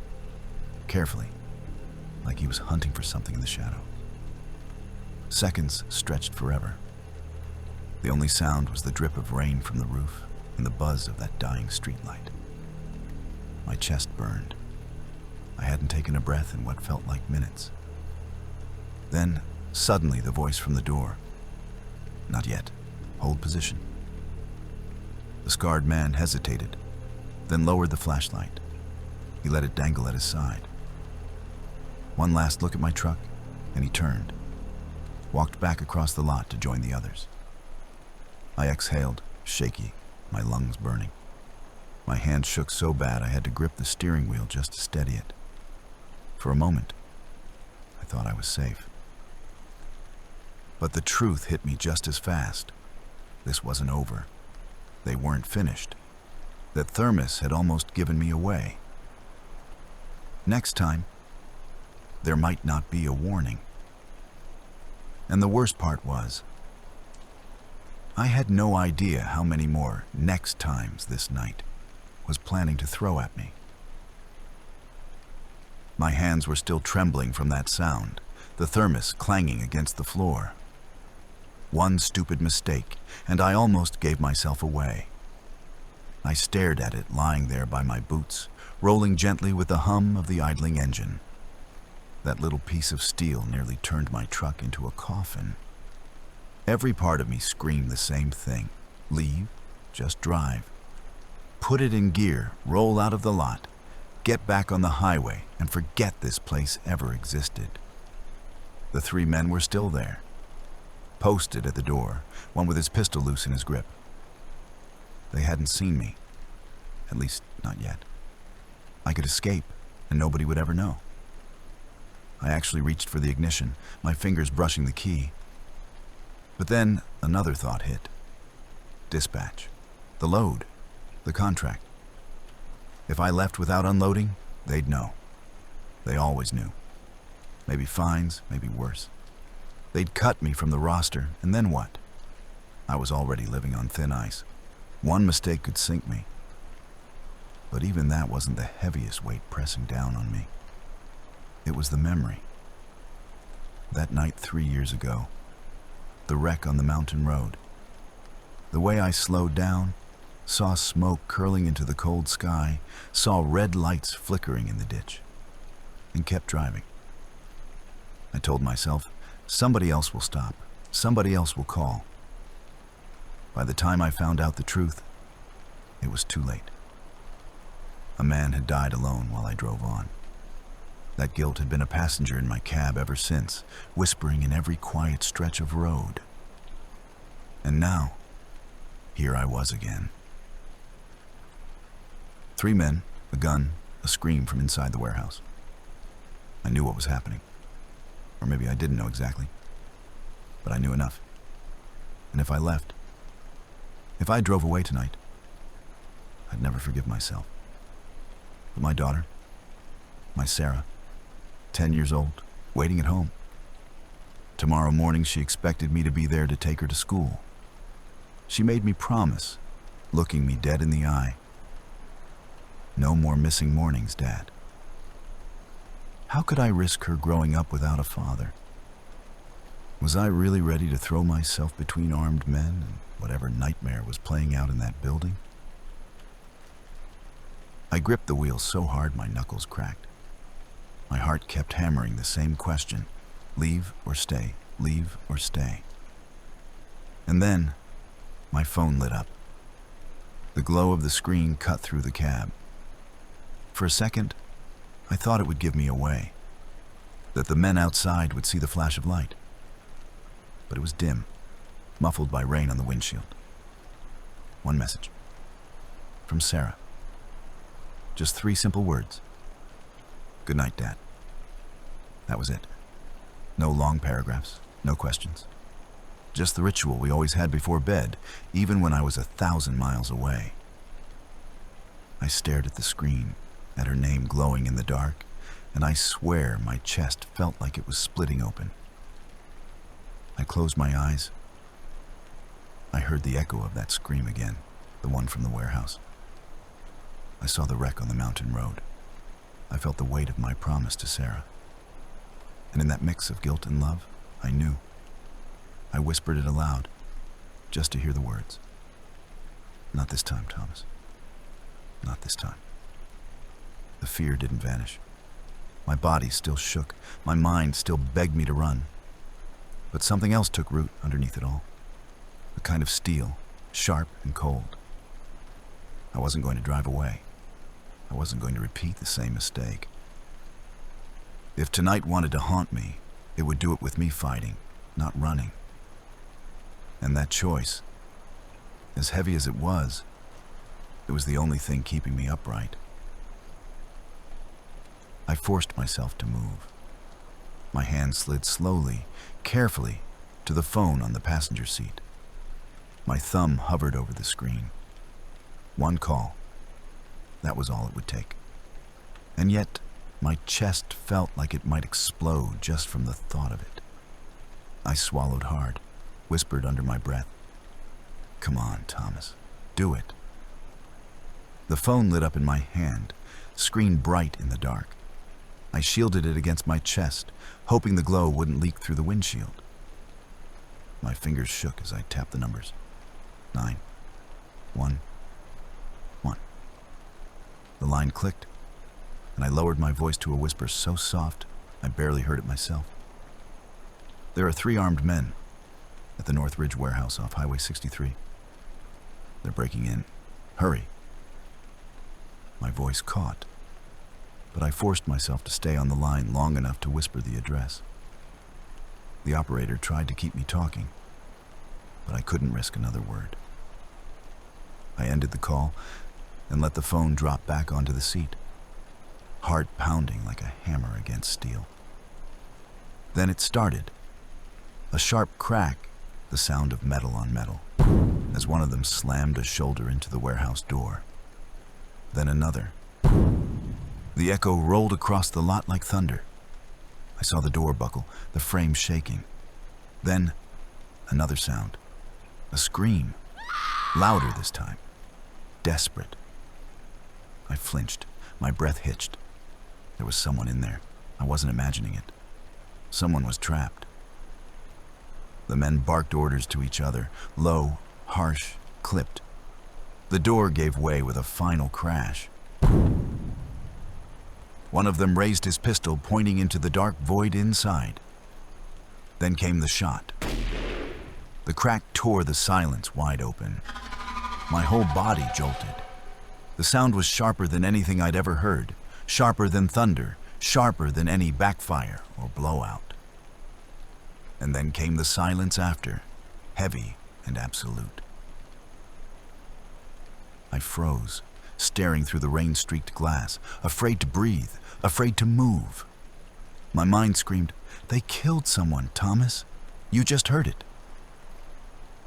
carefully, like he was hunting for something in the shadow. Seconds stretched forever. The only sound was the drip of rain from the roof and the buzz of that dying streetlight. My chest burned. I hadn't taken a breath in what felt like minutes. Then, suddenly, the voice from the door. Not yet. Hold position. The scarred man hesitated, then lowered the flashlight. He let it dangle at his side. One last look at my truck, and he turned, walked back across the lot to join the others. I exhaled, shaky, my lungs burning. My hand shook so bad I had to grip the steering wheel just to steady it. For a moment, I thought I was safe. But the truth hit me just as fast. This wasn't over. They weren't finished. That thermos had almost given me away. Next time, there might not be a warning. And the worst part was, I had no idea how many more next times this night was planning to throw at me. My hands were still trembling from that sound, the thermos clanging against the floor. One stupid mistake, and I almost gave myself away. I stared at it lying there by my boots, rolling gently with the hum of the idling engine. That little piece of steel nearly turned my truck into a coffin. Every part of me screamed the same thing. Leave, just drive. Put it in gear, roll out of the lot, get back on the highway, and forget this place ever existed. The three men were still there, posted at the door, one with his pistol loose in his grip. They hadn't seen me, at least not yet. I could escape, and nobody would ever know. I actually reached for the ignition, my fingers brushing the key. But then another thought hit. Dispatch, the load, the contract. If I left without unloading, they'd know. They always knew. Maybe fines, maybe worse. They'd cut me from the roster, and then what? I was already living on thin ice. One mistake could sink me. But even that wasn't the heaviest weight pressing down on me. It was the memory. That night 3 years ago, the wreck on the mountain road. The way I slowed down, saw smoke curling into the cold sky, saw red lights flickering in the ditch, and kept driving. I told myself, somebody else will stop, somebody else will call. By the time I found out the truth, it was too late. A man had died alone while I drove on. That guilt had been a passenger in my cab ever since, whispering in every quiet stretch of road. And now, here I was again. 3 men, a gun, a scream from inside the warehouse. I knew what was happening. Or maybe I didn't know exactly. But I knew enough. And if I left, If I drove away tonight, I'd never forgive myself. But my daughter, my Sarah, 10 years old, waiting at home. Tomorrow morning she expected me to be there to take her to school. She made me promise, looking me dead in the eye. No more missing mornings, Dad. How could I risk her growing up without a father? Was I really ready to throw myself between armed men and whatever nightmare was playing out in that building? I gripped the wheel so hard my knuckles cracked. My heart kept hammering the same question: leave or stay, leave or stay. And then, my phone lit up. The glow of the screen cut through the cab. For a second, I thought it would give me away, that the men outside would see the flash of light. But it was dim, muffled by rain on the windshield. One message. From Sarah. Just 3 simple words. Good night, Dad. That was it. No long paragraphs, no questions. Just the ritual we always had before bed, even when I was 1,000 miles away. I stared at the screen, at her name glowing in the dark, and I swear my chest felt like it was splitting open. I closed my eyes. I heard the echo of that scream again, the one from the warehouse. I saw the wreck on the mountain road. I felt the weight of my promise to Sarah. And in that mix of guilt and love, I knew. I whispered it aloud, just to hear the words. Not this time, Thomas. Not this time. The fear didn't vanish. My body still shook. My mind still begged me to run. But something else took root underneath it all. A kind of steel, sharp and cold. I wasn't going to drive away. I wasn't going to repeat the same mistake. If tonight wanted to haunt me, it would do it with me fighting, not running. And that choice, as heavy as it was the only thing keeping me upright. I forced myself to move. My hand slid slowly, carefully, to the phone on the passenger seat. My thumb hovered over the screen. One call. That was all it would take. And yet, my chest felt like it might explode just from the thought of it. I swallowed hard, whispered under my breath, "Come on, Thomas, do it." The phone lit up in my hand, screen bright in the dark. I shielded it against my chest, hoping the glow wouldn't leak through the windshield. My fingers shook as I tapped the numbers. 9, 1, 1. The line clicked, and I lowered my voice to a whisper so soft I barely heard it myself. There are 3 armed men at the North Ridge warehouse off Highway 63. They're breaking in. Hurry. My voice caught, but I forced myself to stay on the line long enough to whisper the address. The operator tried to keep me talking, but I couldn't risk another word. I ended the call and let the phone drop back onto the seat, heart pounding like a hammer against steel. Then it started. A sharp crack, the sound of metal on metal, as one of them slammed a shoulder into the warehouse door. Then another. The echo rolled across the lot like thunder. I saw the door buckle, the frame shaking. Then another sound. A scream. Louder this time. Desperate. I flinched. My breath hitched. There was someone in there. I wasn't imagining it. Someone was trapped. The men barked orders to each other, low, harsh, clipped. The door gave way with a final crash. One of them raised his pistol, pointing into the dark void inside. Then came the shot. The crack tore the silence wide open. My whole body jolted. The sound was sharper than anything I'd ever heard, sharper than thunder, sharper than any backfire or blowout. And then came the silence after, heavy and absolute. I froze, staring through the rain-streaked glass, afraid to breathe, afraid to move. My mind screamed, "They killed someone, Thomas. You just heard it."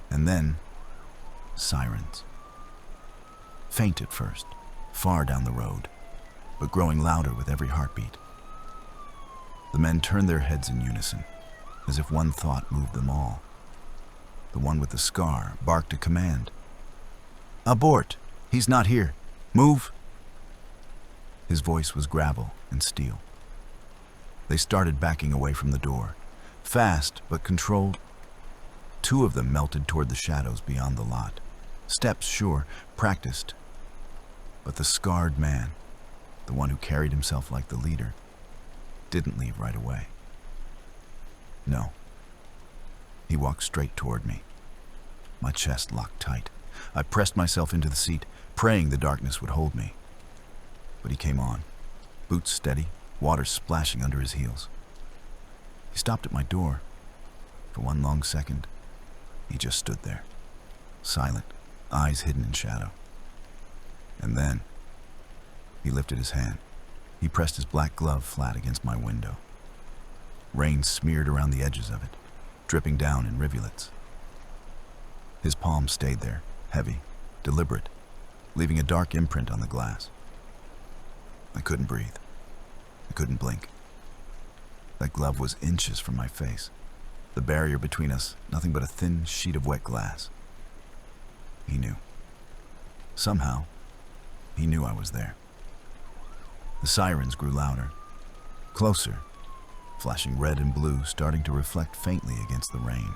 And then, Sirens. Faint at first, far down the road, but growing louder with every heartbeat. The men turned their heads in unison, as if one thought moved them all. The one with the scar barked a command. "Abort! He's not here! Move!" His voice was gravel and steel. They started backing away from the door, fast but controlled. Two of them melted toward the shadows beyond the lot. Steps, sure, practiced. But the scarred man, the one who carried himself like the leader, didn't leave right away. No. He walked straight toward me. My chest locked tight. I pressed myself into the seat, praying the darkness would hold me. But he came on, boots steady, water splashing under his heels. He stopped at my door. For one long second, he just stood there, silent, eyes hidden in shadow. And then, he lifted his hand. He pressed his black glove flat against my window. Rain smeared around the edges of it, dripping down in rivulets. His palm stayed there, heavy, deliberate, leaving a dark imprint on the glass. I couldn't breathe. I couldn't blink. That glove was inches from my face. The barrier between us, nothing but a thin sheet of wet glass. He knew. Somehow, he knew I was there. The sirens grew louder, closer, flashing red and blue, starting to reflect faintly against the rain.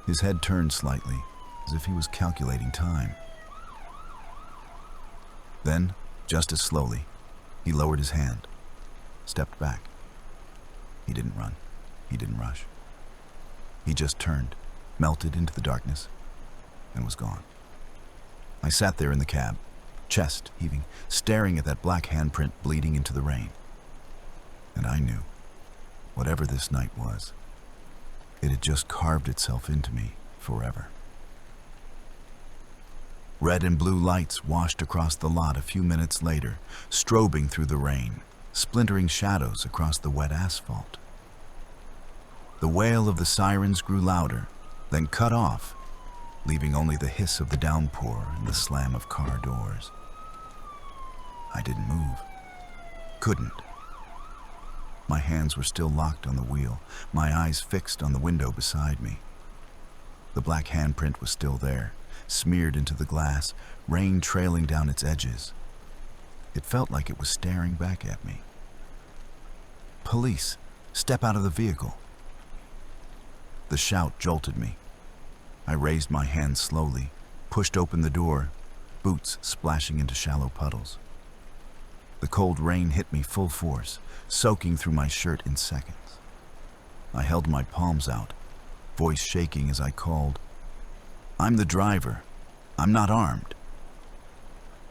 His head turned slightly, as if he was calculating time. Then, just as slowly, he lowered his hand, stepped back. He didn't run. He didn't rush. He just turned, melted into the darkness, and was gone. I sat there in the cab, chest heaving, staring at that black handprint bleeding into the rain. And I knew, whatever this night was, it had just carved itself into me forever. Red and blue lights washed across the lot a few minutes later, strobing through the rain, splintering shadows across the wet asphalt. The wail of the sirens grew louder, then cut off, leaving only the hiss of the downpour and the slam of car doors. I didn't move. Couldn't. My hands were still locked on the wheel, my eyes fixed on the window beside me. The black handprint was still there, smeared into the glass, rain trailing down its edges. It felt like it was staring back at me. "Police, step out of the vehicle." The shout jolted me. I raised my hand slowly, pushed open the door, boots splashing into shallow puddles. The cold rain hit me full force, soaking through my shirt in seconds. I held my palms out, voice shaking as I called, "I'm the driver. I'm not armed."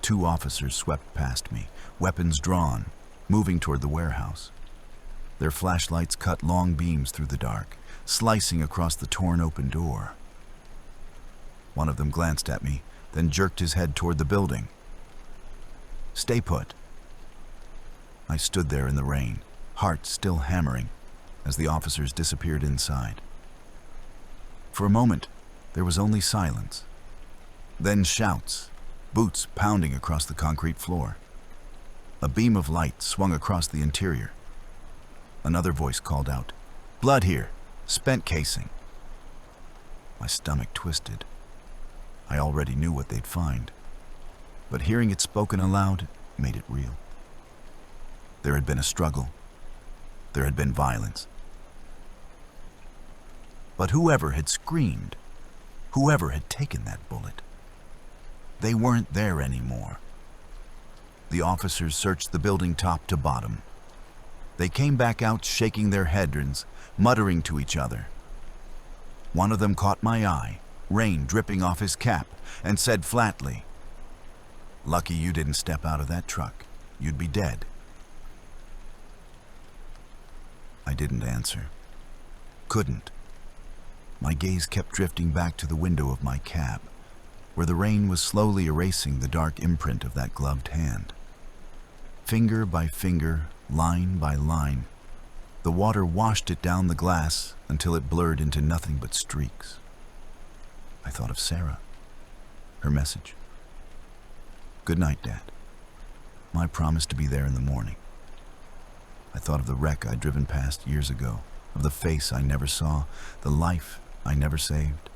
Two officers swept past me, weapons drawn, moving toward the warehouse. Their flashlights cut long beams through the dark, slicing across the torn open door. One of them glanced at me, then jerked his head toward the building. "Stay put." I stood there in the rain, heart still hammering, as the officers disappeared inside. For a moment, there was only silence. Then shouts, boots pounding across the concrete floor. A beam of light swung across the interior. Another voice called out, "Blood here, spent casing." My stomach twisted. I already knew what they'd find, but hearing it spoken aloud made it real. There had been a struggle. There had been violence. But whoever had screamed, whoever had taken that bullet, they weren't there anymore. The officers searched the building top to bottom. They came back out shaking their heads, muttering to each other. One of them caught my eye, rain dripping off his cap, and said flatly, "Lucky you didn't step out of that truck. You'd be dead." I didn't answer. Couldn't. My gaze kept drifting back to the window of my cab, where the rain was slowly erasing the dark imprint of that gloved hand. Finger by finger, line by line, the water washed it down the glass until it blurred into nothing but streaks. I thought of Sarah. Her message. Good night, Dad. My promise to be there in the morning. I thought of the wreck I'd driven past years ago, of the face I never saw, the life I never saved.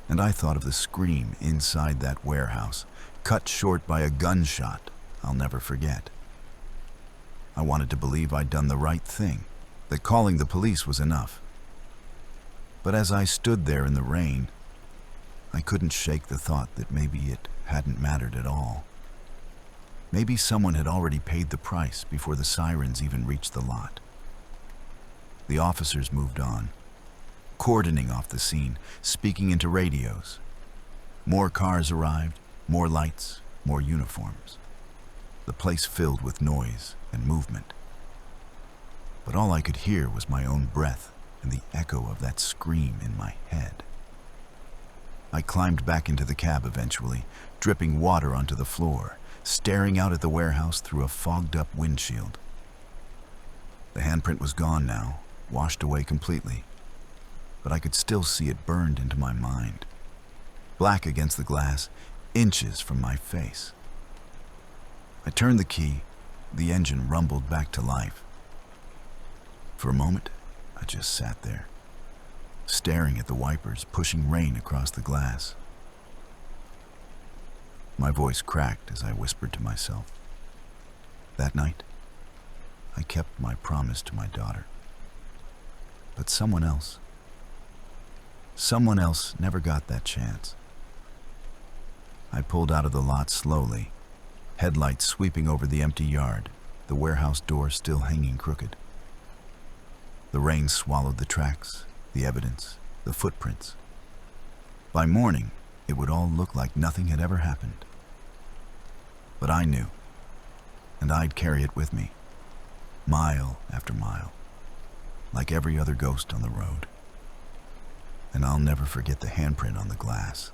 And I thought of the scream inside that warehouse, cut short by a gunshot I'll never forget. I wanted to believe I'd done the right thing, that calling the police was enough. But as I stood there in the rain, I couldn't shake the thought that maybe it hadn't mattered at all. Maybe someone had already paid the price before the sirens even reached the lot. The officers moved on, cordoning off the scene, speaking into radios. More cars arrived, more lights, more uniforms. The place filled with noise and movement. But all I could hear was my own breath and the echo of that scream in my head. I climbed back into the cab eventually, dripping water onto the floor, staring out at the warehouse through a fogged-up windshield. The handprint was gone now, washed away completely, but I could still see it burned into my mind, black against the glass, inches from my face. I turned the key, the engine rumbled back to life. For a moment, I just sat there, staring at the wipers pushing rain across the glass. My voice cracked as I whispered to myself. That night, I kept my promise to my daughter. But someone else never got that chance. I pulled out of the lot slowly, headlights sweeping over the empty yard, the warehouse door still hanging crooked. The rain swallowed the tracks, the evidence, the footprints. By morning, it would all look like nothing had ever happened. But I knew, and I'd carry it with me, mile after mile, like every other ghost on the road. And I'll never forget the handprint on the glass.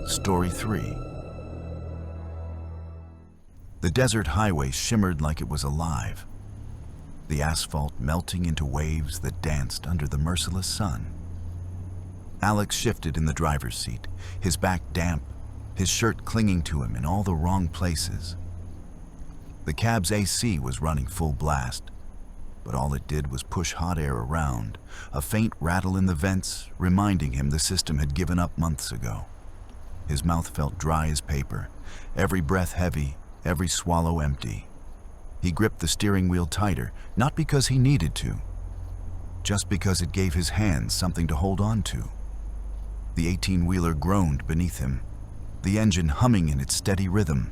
Story 3. The desert highway shimmered like it was alive, the asphalt melting into waves that danced under the merciless sun. Alex shifted in the driver's seat, his back damp, his shirt clinging to him in all the wrong places. The cab's AC was running full blast, but all it did was push hot air around, a faint rattle in the vents reminding him the system had given up months ago. His mouth felt dry as paper, every breath heavy, every swallow empty. He gripped the steering wheel tighter, not because he needed to, just because it gave his hands something to hold on to. The 18-wheeler groaned beneath him, the engine humming in its steady rhythm,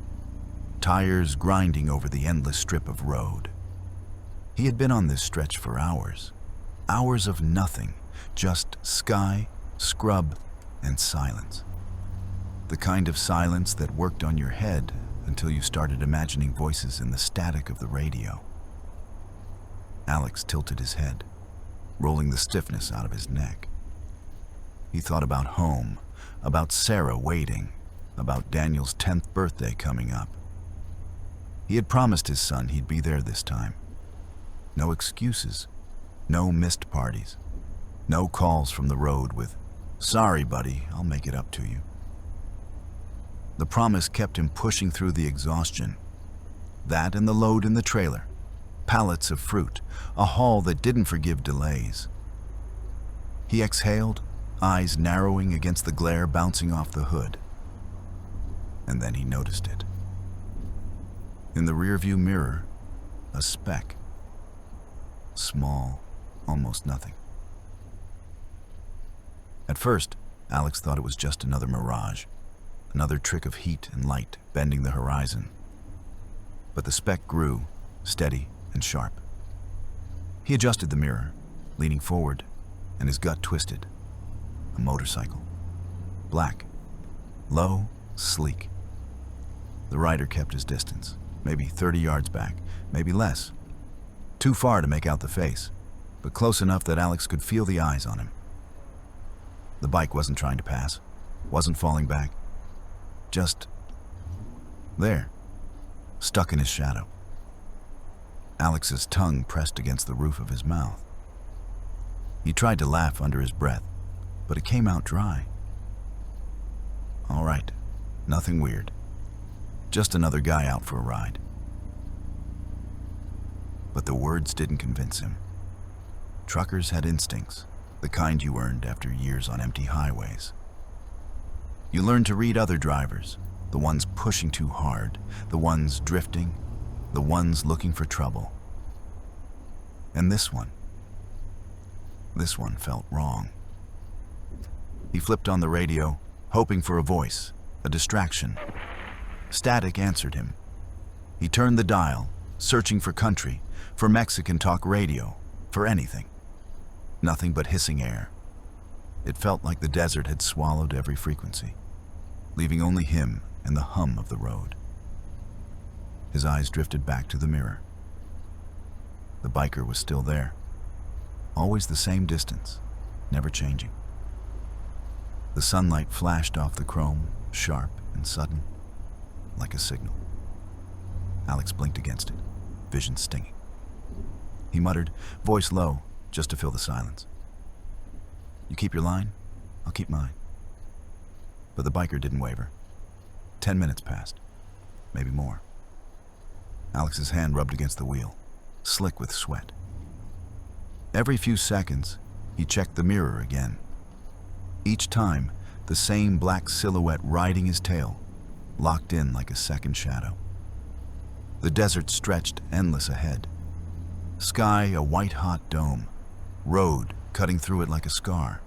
tires grinding over the endless strip of road. He had been on this stretch for hours, hours of nothing, just sky, scrub, and silence. The kind of silence that worked on your head until you started imagining voices in the static of the radio. Alex tilted his head, rolling the stiffness out of his neck. He thought about home, about Sarah waiting, about Daniel's 10th birthday coming up. He had promised his son he'd be there this time. No excuses, no missed parties, no calls from the road with, "Sorry, buddy, I'll make it up to you." The promise kept him pushing through the exhaustion. That and the load in the trailer, pallets of fruit, a haul that didn't forgive delays. He exhaled, eyes narrowing against the glare bouncing off the hood. And then he noticed it. In the rearview mirror, a speck. Small, almost nothing. At first, Alex thought it was just another mirage, another trick of heat and light bending the horizon. But the speck grew, steady and sharp. He adjusted the mirror, leaning forward, and his gut twisted. A motorcycle. Black. Low, sleek. The rider kept his distance, maybe 30 yards back, maybe less. Too far to make out the face, but close enough that Alex could feel the eyes on him. The bike wasn't trying to pass, wasn't falling back. Just there, stuck in his shadow. Alex's tongue pressed against the roof of his mouth. He tried to laugh under his breath, but it came out dry. All right, nothing weird. Just another guy out for a ride. But the words didn't convince him. Truckers had instincts, the kind you earned after years on empty highways. You learn to read other drivers, the ones pushing too hard, the ones drifting, the ones looking for trouble. And this one felt wrong. He flipped on the radio, hoping for a voice, a distraction. Static answered him. He turned the dial, searching for country, for Mexican talk radio, for anything. Nothing but hissing air. It felt like the desert had swallowed every frequency, leaving only him and the hum of the road. His eyes drifted back to the mirror. The biker was still there, always the same distance, never changing. The sunlight flashed off the chrome, sharp and sudden, like a signal. Alex blinked against it, vision stinging. He muttered, voice low, just to fill the silence. You keep your line, I'll keep mine. But the biker didn't waver. 10 minutes passed, maybe more. Alex's hand rubbed against the wheel, slick with sweat. Every few seconds, he checked the mirror again. Each time, the same black silhouette riding his tail, locked in like a second shadow. The desert stretched endless ahead. Sky a white-hot dome, road cutting through it like a scar.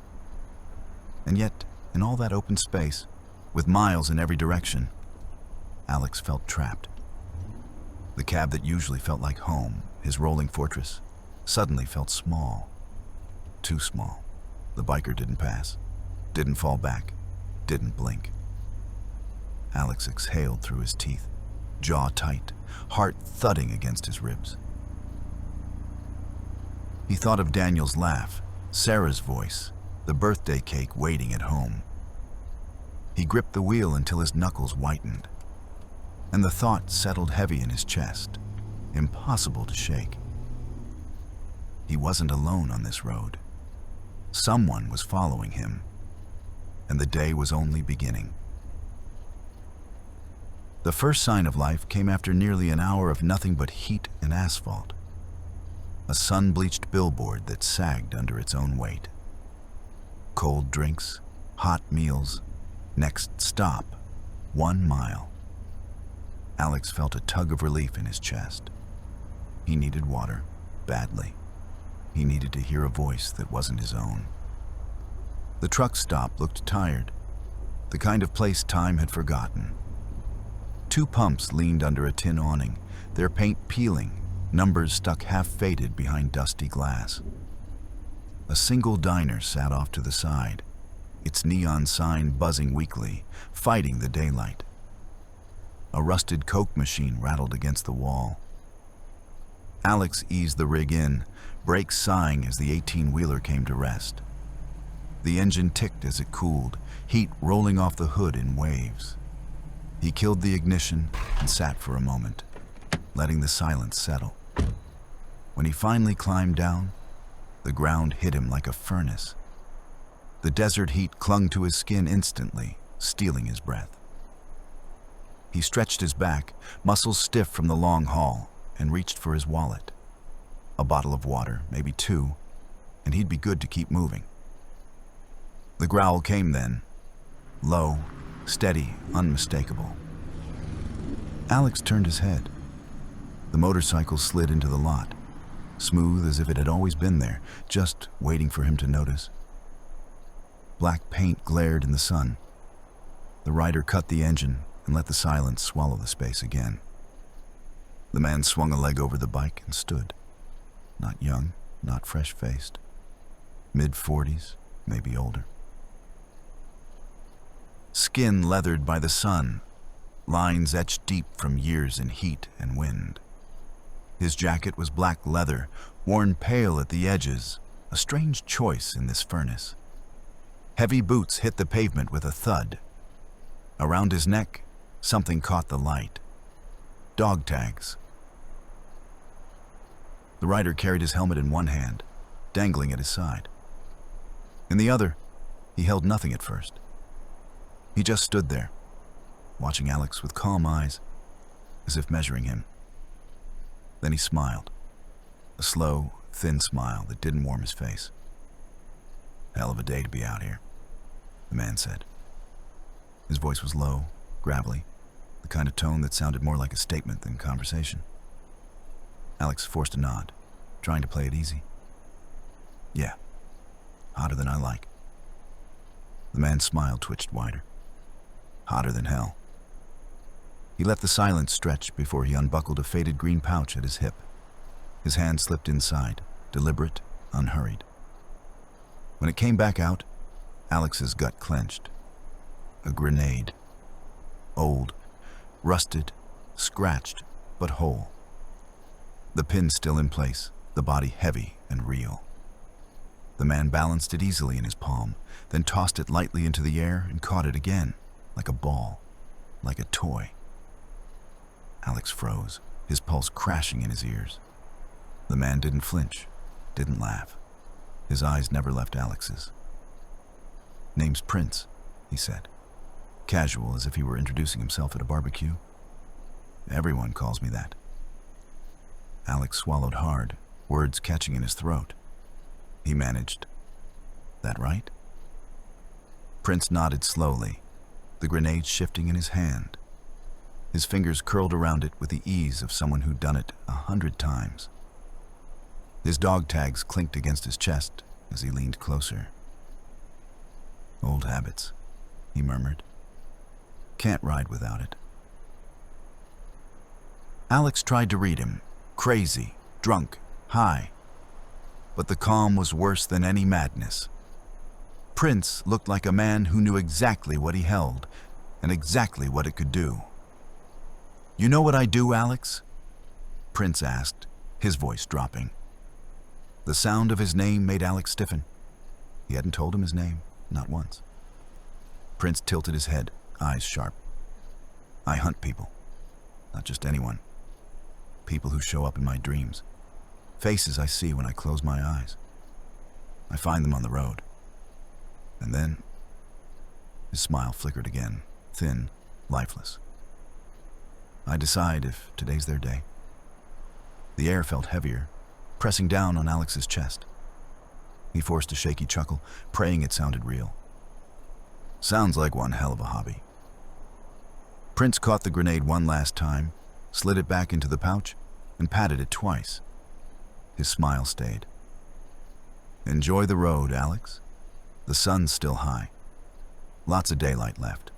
And yet, in all that open space, with miles in every direction, Alex felt trapped. The cab that usually felt like home, his rolling fortress, suddenly felt small. Too small. The biker didn't pass, didn't fall back, didn't blink. Alex exhaled through his teeth, jaw tight, heart thudding against his ribs. He thought of Daniel's laugh, Sarah's voice, the birthday cake waiting at home. He gripped the wheel until his knuckles whitened, and the thought settled heavy in his chest, impossible to shake. He wasn't alone on this road. Someone was following him, and the day was only beginning. The first sign of life came after nearly an hour of nothing but heat and asphalt. A sun-bleached billboard that sagged under its own weight. Cold drinks, hot meals, next stop, 1 mile. Alex felt a tug of relief in his chest. He needed water, badly. He needed to hear a voice that wasn't his own. The truck stop looked tired, the kind of place time had forgotten. 2 pumps leaned under a tin awning, their paint peeling, numbers stuck half-faded behind dusty glass. A single diner sat off to the side, its neon sign buzzing weakly, fighting the daylight. A rusted Coke machine rattled against the wall. Alex eased the rig in, brakes sighing as the 18-wheeler came to rest. The engine ticked as it cooled, heat rolling off the hood in waves. He killed the ignition and sat for a moment, letting the silence settle. When he finally climbed down, the ground hit him like a furnace. The desert heat clung to his skin instantly, stealing his breath. He stretched his back, muscles stiff from the long haul, and reached for his wallet. A bottle of water, maybe 2, and he'd be good to keep moving. The growl came then, low, steady, unmistakable. Alex turned his head. The motorcycle slid into the lot, smooth as if it had always been there, just waiting for him to notice. Black paint glared in the sun. The rider cut the engine and let the silence swallow the space again. The man swung a leg over the bike and stood. Not young, not fresh-faced. Mid-40s, maybe older. Skin leathered by the sun, lines etched deep from years in heat and wind. His jacket was black leather, worn pale at the edges, a strange choice in this furnace. Heavy boots hit the pavement with a thud. Around his neck, something caught the light. Dog tags. The rider carried his helmet in one hand, dangling at his side. In the other, he held nothing at first. He just stood there, watching Alex with calm eyes, as if measuring him. Then he smiled, a slow, thin smile that didn't warm his face. "Hell of a day to be out here," the man said. His voice was low, gravelly, the kind of tone that sounded more like a statement than conversation. Alex forced a nod, trying to play it easy. "Yeah, hotter than I like." The man's smile twitched wider. "Hotter than hell." He let the silence stretch before he unbuckled a faded green pouch at his hip. His hand slipped inside, deliberate, unhurried. When it came back out, Alex's gut clenched. A grenade. Old, rusted, scratched, but whole. The pin still in place, the body heavy and real. The man balanced it easily in his palm, then tossed it lightly into the air and caught it again, like a ball, like a toy. Alex froze, his pulse crashing in his ears. The man didn't flinch, didn't laugh. His eyes never left Alex's. "Name's Prince," he said, casual as if he were introducing himself at a barbecue. "Everyone calls me that." Alex swallowed hard, words catching in his throat. He managed, "That right?" Prince nodded slowly, the grenade shifting in his hand. His fingers curled around it with the ease of someone who'd done it 100 times. His dog tags clinked against his chest as he leaned closer. "Old habits," he murmured. "Can't ride without it." Alex tried to read him, crazy, drunk, high. But the calm was worse than any madness. Prince looked like a man who knew exactly what he held and exactly what it could do. "You know what I do, Alex?" Prince asked, his voice dropping. The sound of his name made Alex stiffen. He hadn't told him his name, not once. Prince tilted his head, eyes sharp. "I hunt people. Not just anyone. People who show up in my dreams. Faces I see when I close my eyes. I find them on the road. And then..." His smile flickered again, thin, lifeless. "I decide if today's their day." The air felt heavier, pressing down on Alex's chest. He forced a shaky chuckle, praying it sounded real. "Sounds like one hell of a hobby." Prince caught the grenade one last time, slid it back into the pouch, and patted it twice. His smile stayed. "Enjoy the road, Alex. The sun's still high. Lots of daylight left."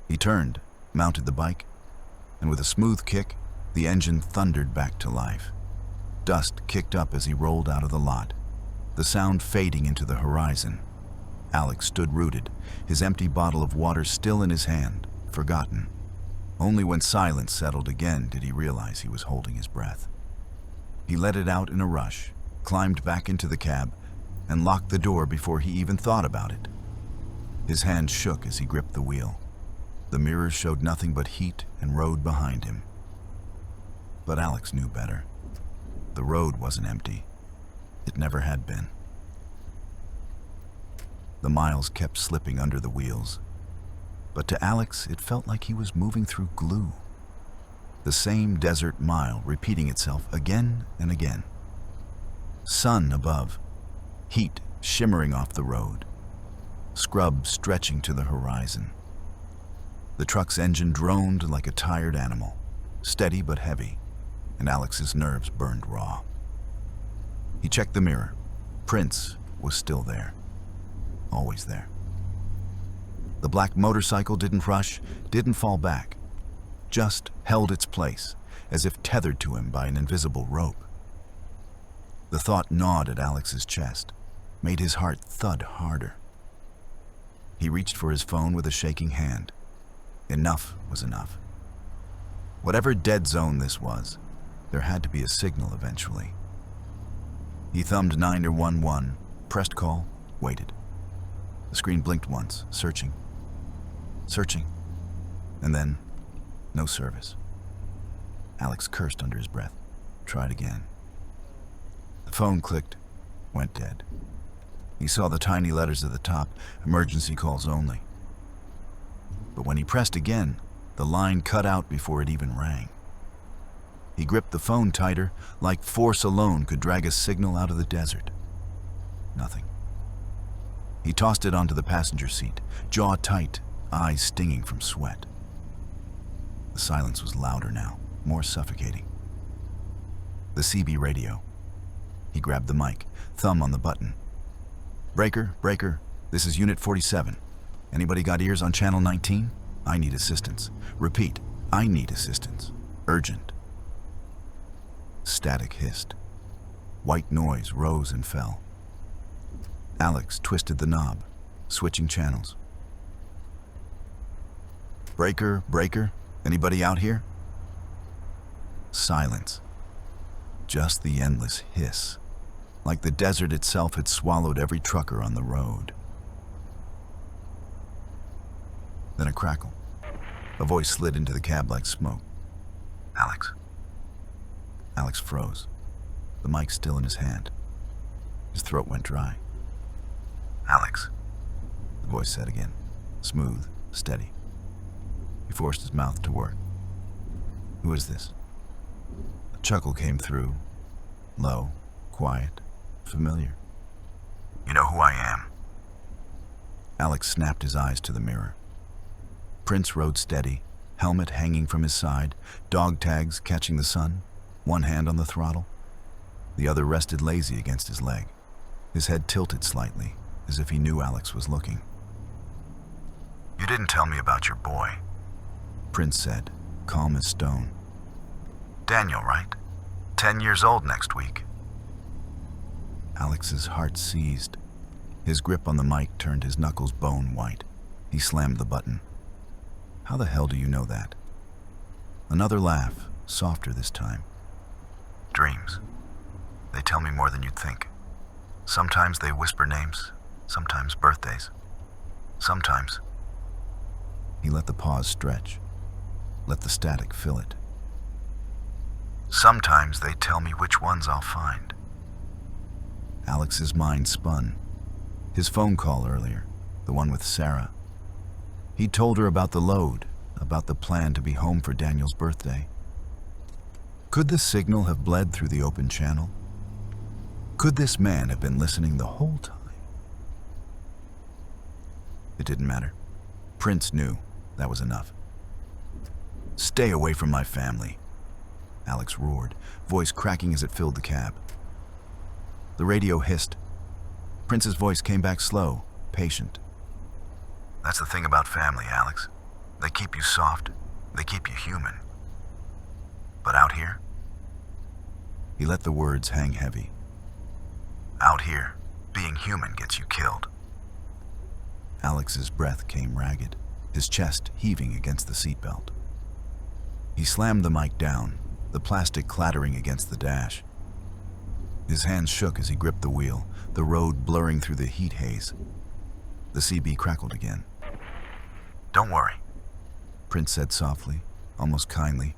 He turned, mounted the bike, and with a smooth kick, the engine thundered back to life. Dust kicked up as he rolled out of the lot, the sound fading into the horizon. Alex stood rooted, his empty bottle of water still in his hand, forgotten. Only when silence settled again did he realize he was holding his breath. He let it out in a rush, climbed back into the cab, and locked the door before he even thought about it. His hand shook as he gripped the wheel. The mirrors showed nothing but heat and road behind him. But Alex knew better. The road wasn't empty. It never had been. The miles kept slipping under the wheels. But to Alex, it felt like he was moving through glue. The same desert mile repeating itself again and again. Sun above, heat shimmering off the road, scrub stretching to the horizon. The truck's engine droned like a tired animal, steady but heavy, and Alex's nerves burned raw. He checked the mirror. Prince was still there. Always there. The black motorcycle didn't rush, didn't fall back, just held its place, as if tethered to him by an invisible rope. The thought gnawed at Alex's chest, made his heart thud harder. He reached for his phone with a shaking hand. Enough was enough. Whatever dead zone this was, there had to be a signal eventually. He thumbed 911, pressed call, waited. The screen blinked once, searching, and then no service. Alex cursed under his breath, tried again. The phone clicked, went dead. He saw the tiny letters at the top, emergency calls only. But when he pressed again, the line cut out before it even rang. He gripped the phone tighter, like force alone could drag a signal out of the desert. Nothing. He tossed it onto the passenger seat, jaw tight, eyes stinging from sweat. The silence was louder now, more suffocating. The CB radio. He grabbed the mic, thumb on the button. Breaker, this is Unit 47. Anybody got ears on Channel 19? I need assistance. Repeat, I need assistance. Urgent. Static hissed. White noise rose and fell. Alex twisted the knob, switching channels. Breaker, anybody out here? Silence. Just the endless hiss, like the desert itself had swallowed every trucker on the road. Then a crackle. A voice slid into the cab like smoke. Alex. Alex froze, the mic still in his hand. His throat went dry. Alex, the voice said again, smooth, steady. He forced his mouth to work. Who is this? A chuckle came through, low, quiet, familiar. You know who I am. Alex snapped his eyes to the mirror. Prince rode steady, helmet hanging from his side, dog tags catching the sun, one hand on the throttle. The other rested lazy against his leg, his head tilted slightly, as if he knew Alex was looking. You didn't tell me about your boy, Prince said, calm as stone. Daniel, right? 10 years old next week. Alex's heart seized. His grip on the mic turned his knuckles bone white. He slammed the button. How the hell do you know that? Another laugh, softer this time. Dreams. They tell me more than you'd think. Sometimes they whisper names, sometimes birthdays. Sometimes. He let the pause stretch, let the static fill it. Sometimes they tell me which ones I'll find. Alex's mind spun. His phone call earlier, the one with Sarah. He told her about the load, about the plan to be home for Daniel's birthday. Could the signal have bled through the open channel? Could this man have been listening the whole time? It didn't matter. Prince knew that was enough. Stay away from my family, Alex roared, voice cracking as it filled the cab. The radio hissed. Prince's voice came back slow, patient. That's the thing about family, Alex. They keep you soft. They keep you human. But out here? He let the words hang heavy. Out here, being human gets you killed. Alex's breath came ragged, his chest heaving against the seatbelt. He slammed the mic down, the plastic clattering against the dash. His hands shook as he gripped the wheel, the road blurring through the heat haze. The CB crackled again. Don't worry, Prince said softly, almost kindly.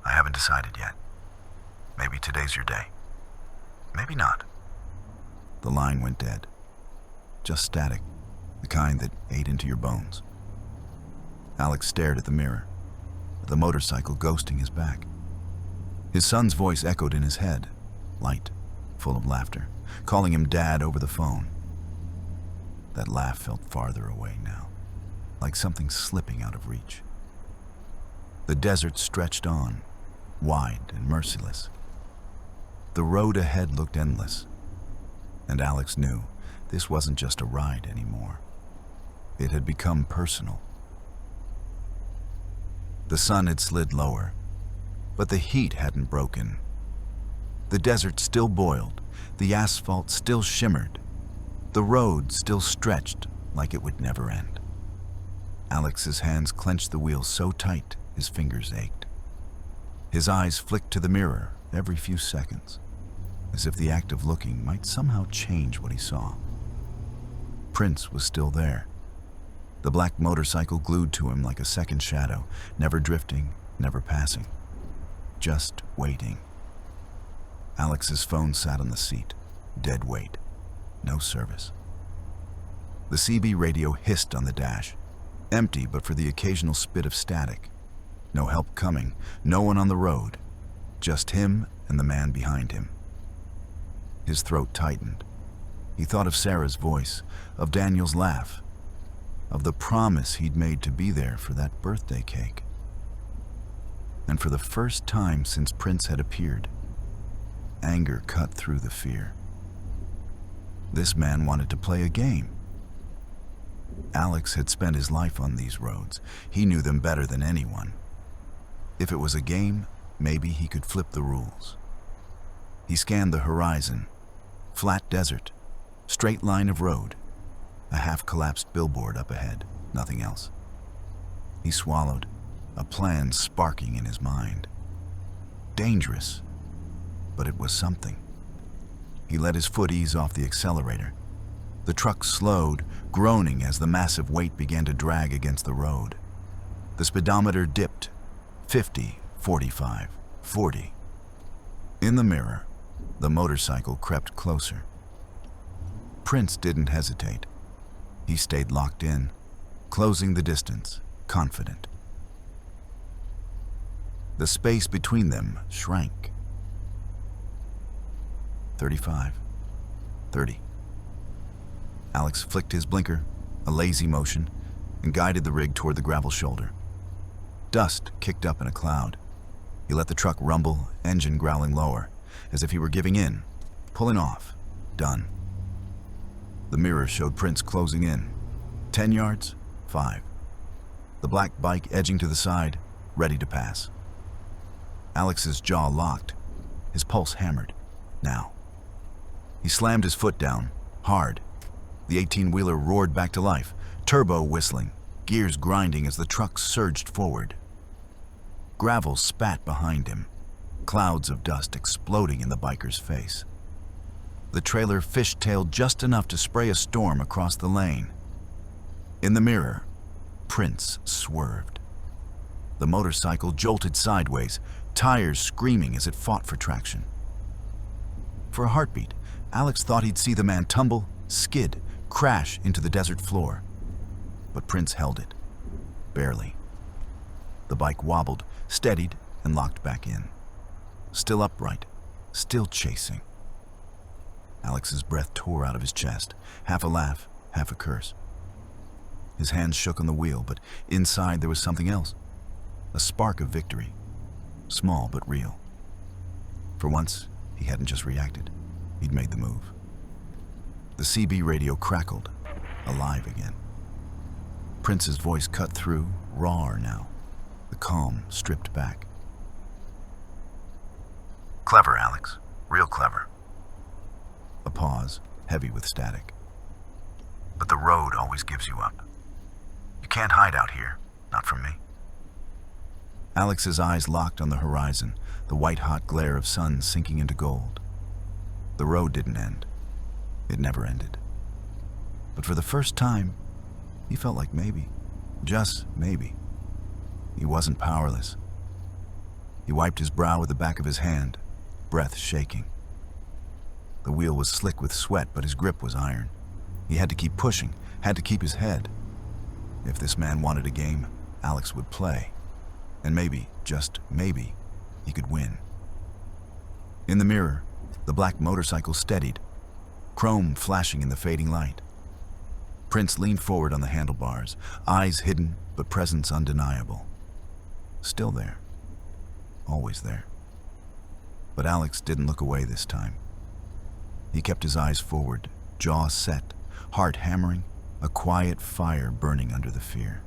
I haven't decided yet. Maybe today's your day. Maybe not. The line went dead. Just static, the kind that ate into your bones. Alex stared at the mirror, the motorcycle ghosting his back. His son's voice echoed in his head, light, full of laughter, calling him Dad over the phone. That laugh felt farther away now, like something slipping out of reach. The desert stretched on, wide and merciless. The road ahead looked endless, and Alex knew this wasn't just a ride anymore. It had become personal. The sun had slid lower, but the heat hadn't broken. The desert still boiled, the asphalt still shimmered, the road still stretched like it would never end. Alex's hands clenched the wheel so tight his fingers ached. His eyes flicked to the mirror every few seconds, as if the act of looking might somehow change what he saw. Prince was still there, the black motorcycle glued to him like a second shadow, never drifting, never passing, just waiting. Alex's phone sat on the seat, dead weight. No service. The CB radio hissed on the dash, empty but for the occasional spit of static. No help coming, no one on the road, just him and the man behind him. His throat tightened. He thought of Sarah's voice, of Daniel's laugh, of the promise he'd made to be there for that birthday cake. And for the first time since Prince had appeared, anger cut through the fear. This man wanted to play a game. Alex had spent his life on these roads. He knew them better than anyone. If it was a game, maybe he could flip the rules. He scanned the horizon. Flat desert, straight line of road, a half-collapsed billboard up ahead, nothing else. He swallowed, a plan sparking in his mind. Dangerous, but it was something. He let his foot ease off the accelerator. The truck slowed, groaning as the massive weight began to drag against the road. The speedometer dipped, 50, 45, 40. In the mirror, the motorcycle crept closer. Prince didn't hesitate. He stayed locked in, closing the distance, confident. The space between them shrank. 35, 30. Alex flicked his blinker, a lazy motion, and guided the rig toward the gravel shoulder. Dust kicked up in a cloud. He let the truck rumble, engine growling lower, as if he were giving in, pulling off, done. The mirror showed Prince closing in. 10 yards, 5. The black bike edging to the side, ready to pass. Alex's jaw locked, his pulse hammered. Now. He slammed his foot down, hard. The 18-wheeler roared back to life, turbo whistling, gears grinding as the truck surged forward. Gravel spat behind him, clouds of dust exploding in the biker's face. The trailer fishtailed just enough to spray a storm across the lane. In the mirror, Prince swerved. The motorcycle jolted sideways, tires screaming as it fought for traction. For a heartbeat, Alex thought he'd see the man tumble, skid, crash into the desert floor. But Prince held it. Barely. The bike wobbled, steadied, and locked back in. Still upright, still chasing. Alex's breath tore out of his chest, half a laugh, half a curse. His hands shook on the wheel, but inside there was something else. A spark of victory. Small but real. For once, he hadn't just reacted. He'd made the move. The CB radio crackled, alive again. Prince's voice cut through, rawer now. The calm stripped back. Clever, Alex. Real clever. A pause, heavy with static. But the road always gives you up. You can't hide out here, not from me. Alex's eyes locked on the horizon, the white-hot glare of sun sinking into gold. The road didn't end. It never ended. But for the first time, he felt like maybe, just maybe, he wasn't powerless. He wiped his brow with the back of his hand, breath shaking. The wheel was slick with sweat, but his grip was iron. He had to keep pushing, had to keep his head. If this man wanted a game, Alex would play. And maybe, just maybe, he could win. In the mirror, the black motorcycle steadied, chrome flashing in the fading light. Prince leaned forward on the handlebars, eyes hidden but presence undeniable. Still there. Always there. But Alex didn't look away this time. He kept his eyes forward, jaw set, heart hammering, a quiet fire burning under the fear.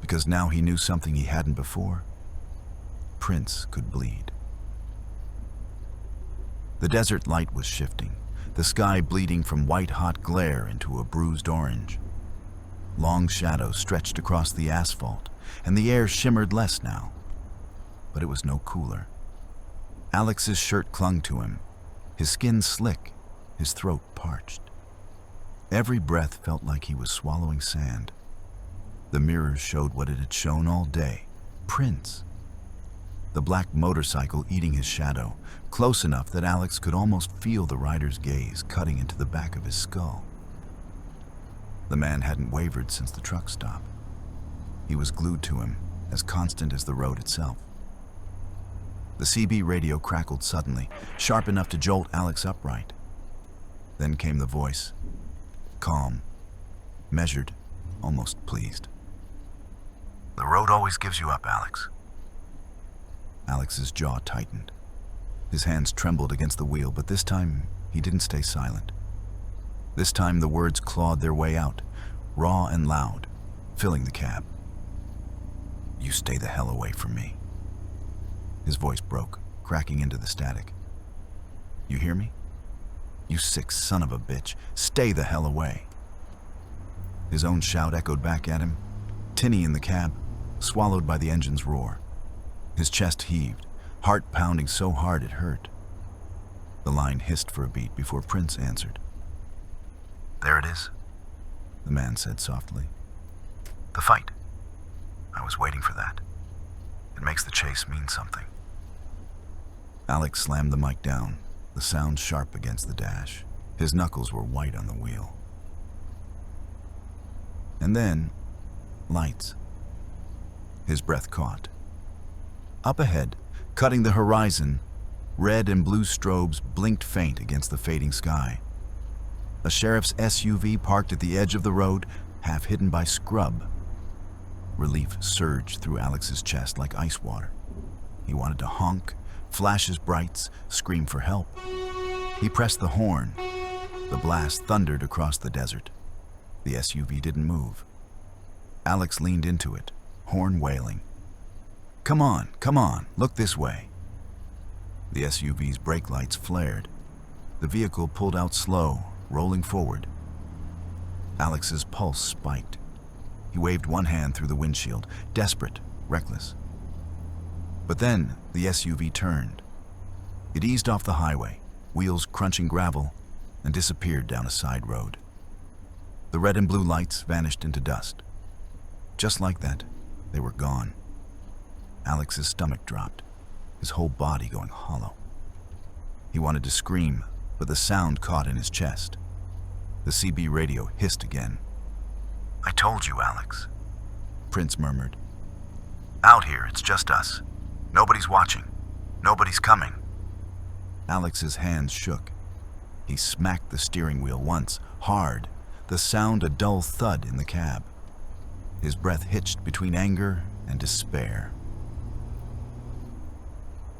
Because now he knew something he hadn't before. Prince could bleed. The desert light was shifting, the sky bleeding from white-hot glare into a bruised orange. Long shadows stretched across the asphalt, and the air shimmered less now. But it was no cooler. Alex's shirt clung to him, his skin slick, his throat parched. Every breath felt like he was swallowing sand. The mirrors showed what it had shown all day. Prince. the black motorcycle eating his shadow, close enough that Alex could almost feel the rider's gaze cutting into the back of his skull. The man hadn't wavered since the truck stop. He was glued to him, as constant as the road itself. The CB radio crackled suddenly, sharp enough to jolt Alex upright. Then came the voice, calm, measured, almost pleased. "The road always gives you up, Alex." Alex's jaw tightened. His hands trembled against the wheel, but this time he didn't stay silent. This time the words clawed their way out, raw and loud, filling the cab. "You stay the hell away from me." His voice broke, cracking into the static. "You hear me? You sick son of a bitch, stay the hell away." His own shout echoed back at him, tinny in the cab, swallowed by the engine's roar. His chest heaved, heart pounding so hard it hurt. The line hissed for a beat before Prince answered. "There it is," the man said softly. "The fight. I was waiting for that. It makes the chase mean something." Alex slammed the mic down, the sound sharp against the dash. His knuckles were white on the wheel. And then, lights. His breath caught. Up ahead, cutting the horizon, red and blue strobes blinked faint against the fading sky. A sheriff's SUV parked at the edge of the road, half hidden by scrub. Relief surged through Alex's chest like ice water. He wanted to honk, flash his brights, scream for help. He pressed the horn. The blast thundered across the desert. The SUV didn't move. Alex leaned into it, horn wailing. Come on, look this way." The SUV's brake lights flared. The vehicle pulled out slow, rolling forward. Alex's pulse spiked. He waved one hand through the windshield, desperate, reckless. But then the SUV turned. It eased off the highway, wheels crunching gravel, and disappeared down a side road. The red and blue lights vanished into dust. Just like that, they were gone. Alex's stomach dropped, his whole body going hollow. He wanted to scream, but the sound caught in his chest. The CB radio hissed again. "I told you, Alex," Prince murmured. "Out here, it's just us. Nobody's watching. Nobody's coming." Alex's hands shook. He smacked the steering wheel once, hard, the sound a dull thud in the cab. His breath hitched between anger and despair.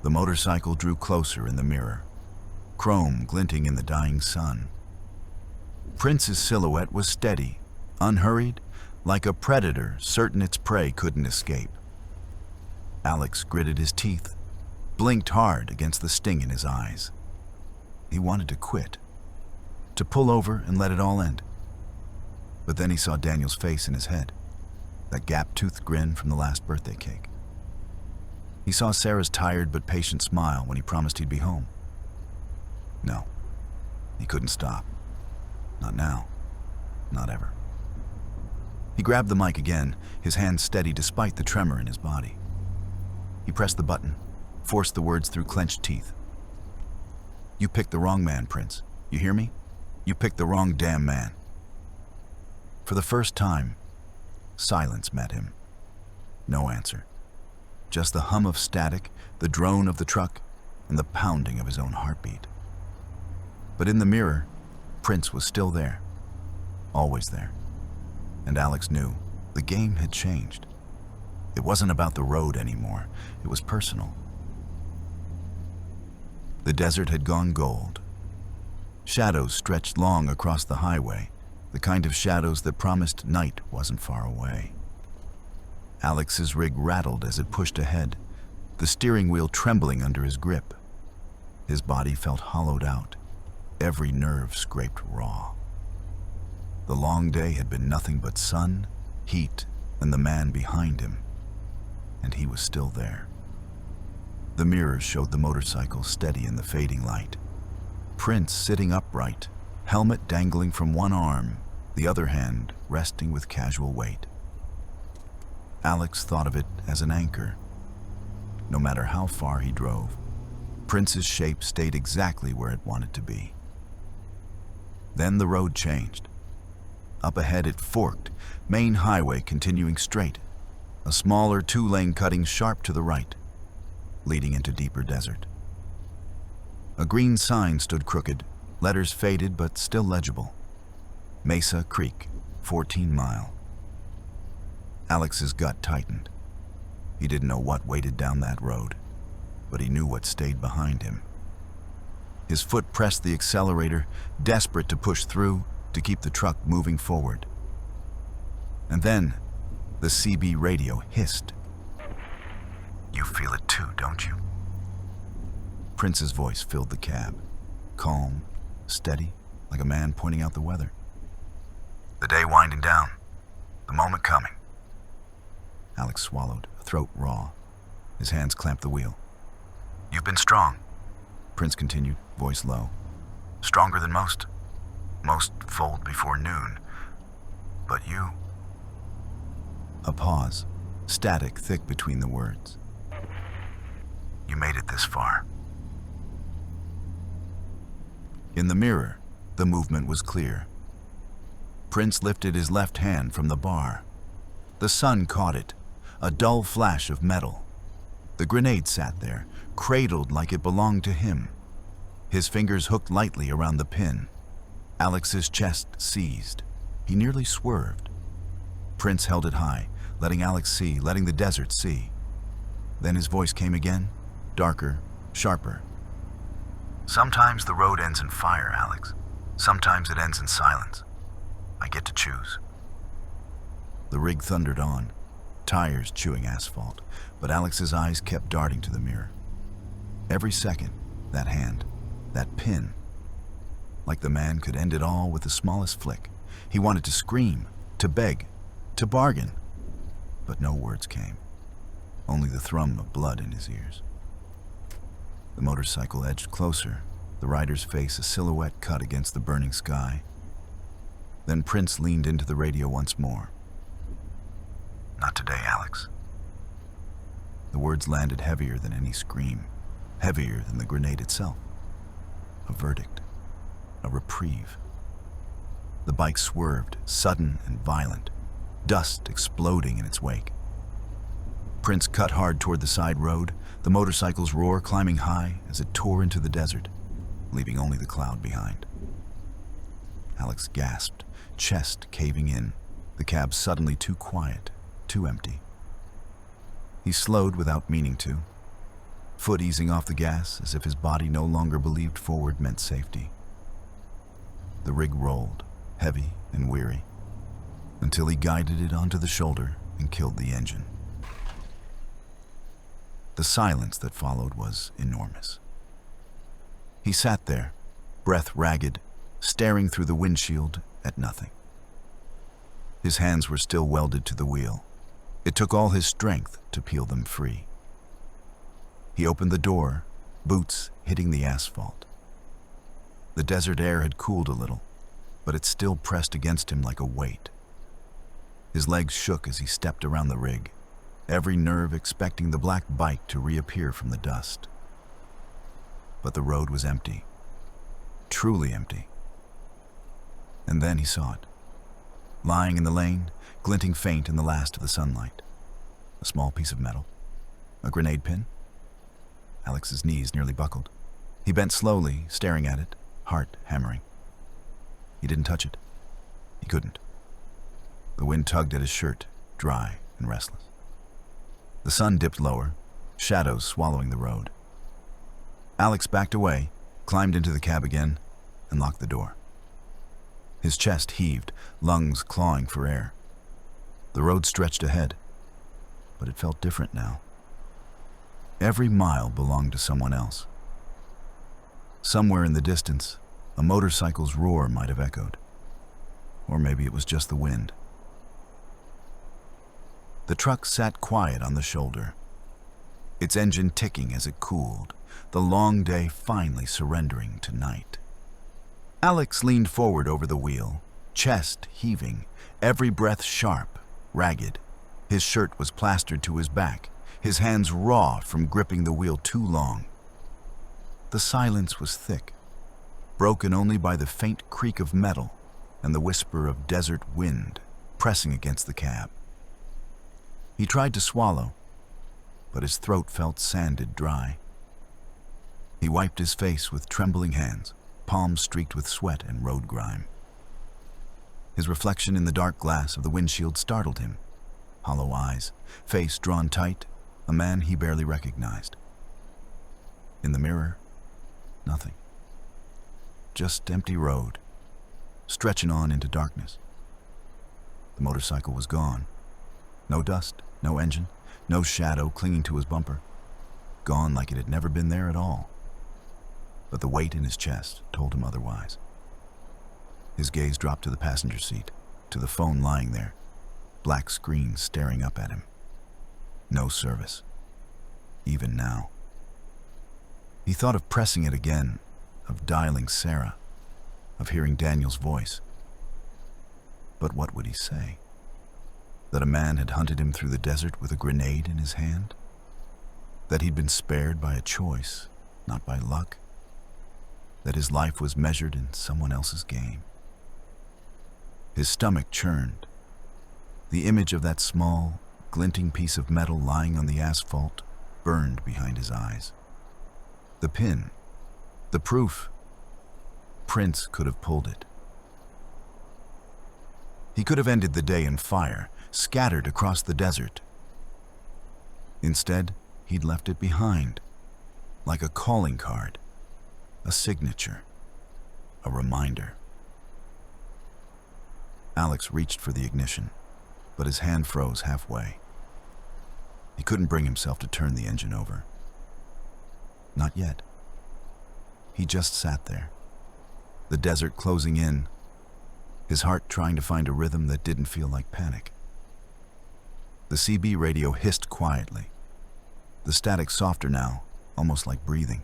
The motorcycle drew closer in the mirror, chrome glinting in the dying sun. Prince's silhouette was steady, unhurried, like a predator certain its prey couldn't escape. Alex gritted his teeth, blinked hard against the sting in his eyes. He wanted to quit, to pull over and let it all end. But then he saw Daniel's face in his head, that gap-toothed grin from the last birthday cake. He saw Sarah's tired but patient smile when he promised he'd be home. No, he couldn't stop. Not now, not ever. He grabbed the mic again, his hand steady despite the tremor in his body. He pressed the button, forced the words through clenched teeth. "You picked the wrong man, Prince. You hear me? You picked the wrong damn man." For the first time, silence met him. No answer. Just the hum of static, the drone of the truck, and the pounding of his own heartbeat. But in the mirror, Prince was still there. Always there. And Alex knew the game had changed. It wasn't about the road anymore. It was personal. The desert had gone gold. Shadows stretched long across the highway, the kind of shadows that promised night wasn't far away. Alex's rig rattled as it pushed ahead, the steering wheel trembling under his grip. His body felt hollowed out, every nerve scraped raw. The long day had been nothing but sun, heat, and the man behind him, and he was still there. The mirrors showed the motorcycle steady in the fading light. Prince sitting upright, helmet dangling from one arm, the other hand resting with casual weight. Alex thought of it as an anchor. no matter how far he drove. Prince's shape stayed exactly where it wanted to be. Then the road changed. Up ahead it forked, main highway continuing straight, a smaller two-lane cutting sharp to the right, leading into deeper desert. A green sign stood crooked, letters faded but still legible. Mesa Creek, 14 Mile. Alex's gut tightened. He didn't know what waited down that road, but he knew what stayed behind him. His foot pressed the accelerator, desperate to push through, to keep the truck moving forward. And then, the CB radio hissed. "You feel it too, don't you?" Prince's voice filled the cab, calm, steady, like a man pointing out the weather. "The day winding down, the moment coming." Alex swallowed, throat raw. His hands clamped the wheel. "You've been strong," Prince continued, voice low. "Stronger than most. Most fold before noon. But you..." A pause, static thick between the words. "You made it this far." In the mirror, the movement was clear. Prince lifted his left hand from the bar. The sun caught it, a dull flash of metal. The grenade sat there, cradled like it belonged to him. His fingers hooked lightly around the pin. Alex's chest seized. He nearly swerved. Prince held it high, letting Alex see, letting the desert see. Then his voice came again, darker, sharper. "Sometimes the road ends in fire, Alex. Sometimes it ends in silence. I get to choose." The rig thundered on, tires chewing asphalt, but Alex's eyes kept darting to the mirror. Every second, that hand, that pin. Like the man could end it all with the smallest flick. He wanted to scream, to beg, to bargain. But no words came, only the thrum of blood in his ears. The motorcycle edged closer, the rider's face a silhouette cut against the burning sky. Then Prince leaned into the radio once more. "Not today, Alex." The words landed heavier than any scream, heavier than the grenade itself. A verdict, a reprieve. The bike swerved, sudden and violent, dust exploding in its wake. Prince cut hard toward the side road, the motorcycle's roar climbing high as it tore into the desert, leaving only the cloud behind. Alex gasped, chest caving in, the cab suddenly too quiet, too empty. He slowed without meaning to, foot easing off the gas as if his body no longer believed forward meant safety. The rig rolled, heavy and weary, until he guided it onto the shoulder and killed the engine. The silence that followed was enormous. He sat there, breath ragged, staring through the windshield at nothing. His hands were still welded to the wheel. It took all his strength to peel them free. He opened the door, boots hitting the asphalt. The desert air had cooled a little, but it still pressed against him like a weight. His legs shook as he stepped around the rig, every nerve expecting the black bike to reappear from the dust. But the road was empty, truly empty. And then he saw it, lying in the lane, glinting faint in the last of the sunlight. A small piece of metal, a grenade pin. Alex's knees nearly buckled. He bent slowly, staring at it, heart hammering. He didn't touch it. He couldn't. The wind tugged at his shirt, dry and restless. The sun dipped lower, shadows swallowing the road. Alex backed away, climbed into the cab again, and locked the door. His chest heaved, lungs clawing for air. The road stretched ahead, but it felt different now. Every mile belonged to someone else. Somewhere in the distance, a motorcycle's roar might have echoed. Or maybe it was just the wind. The truck sat quiet on the shoulder, its engine ticking as it cooled, the long day finally surrendering to night. Alex leaned forward over the wheel, chest heaving, every breath sharp, ragged. His shirt was plastered to his back, his hands raw from gripping the wheel too long. The silence was thick, broken only by the faint creak of metal and the whisper of desert wind pressing against the cab. He tried to swallow, but his throat felt sanded dry. He wiped his face with trembling hands, palms streaked with sweat and road grime. His reflection in the dark glass of the windshield startled him. Hollow eyes, face drawn tight, a man he barely recognized. In the mirror, nothing. Just empty road, stretching on into darkness. The motorcycle was gone. No dust, no engine, no shadow clinging to his bumper. Gone like it had never been there at all. But the weight in his chest told him otherwise. His gaze dropped to the passenger seat, to the phone lying there, black screen staring up at him. No service, even now. He thought of pressing it again, of dialing Sarah, of hearing Daniel's voice. But what would he say? That a man had hunted him through the desert with a grenade in his hand? That he'd been spared by a choice, not by luck? That his life was measured in someone else's game? His stomach churned. The image of that small, glinting piece of metal lying on the asphalt burned behind his eyes. The pin, the proof. Prince could have pulled it. He could have ended the day in fire, scattered across the desert. Instead, he'd left it behind, like a calling card, a signature, a reminder. Alex reached for the ignition, but his hand froze halfway. He couldn't bring himself to turn the engine over. Not yet. He just sat there, the desert closing in, his heart trying to find a rhythm that didn't feel like panic. The CB radio hissed quietly, the static softer now, almost like breathing.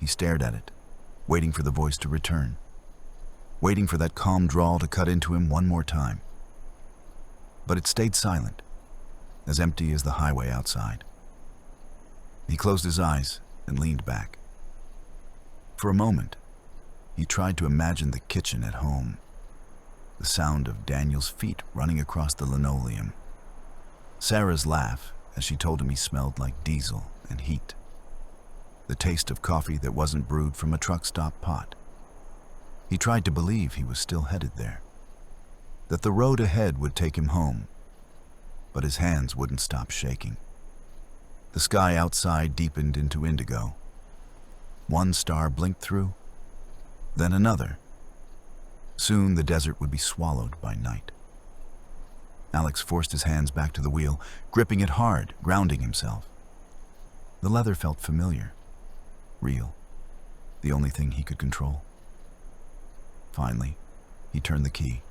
He stared at it, waiting for the voice to return, waiting for that calm drawl to cut into him one more time. But it stayed silent, as empty as the highway outside. He closed his eyes and leaned back. For a moment, he tried to imagine the kitchen at home, the sound of Daniel's feet running across the linoleum, Sarah's laugh as she told him he smelled like diesel and heat, the taste of coffee that wasn't brewed from a truck stop pot. He tried to believe he was still headed there, that the road ahead would take him home, but his hands wouldn't stop shaking. The sky outside deepened into indigo. One star blinked through, then another. Soon the desert would be swallowed by night. Alex forced his hands back to the wheel, gripping it hard, grounding himself. The leather felt familiar, real, the only thing he could control. Finally, he turned the key.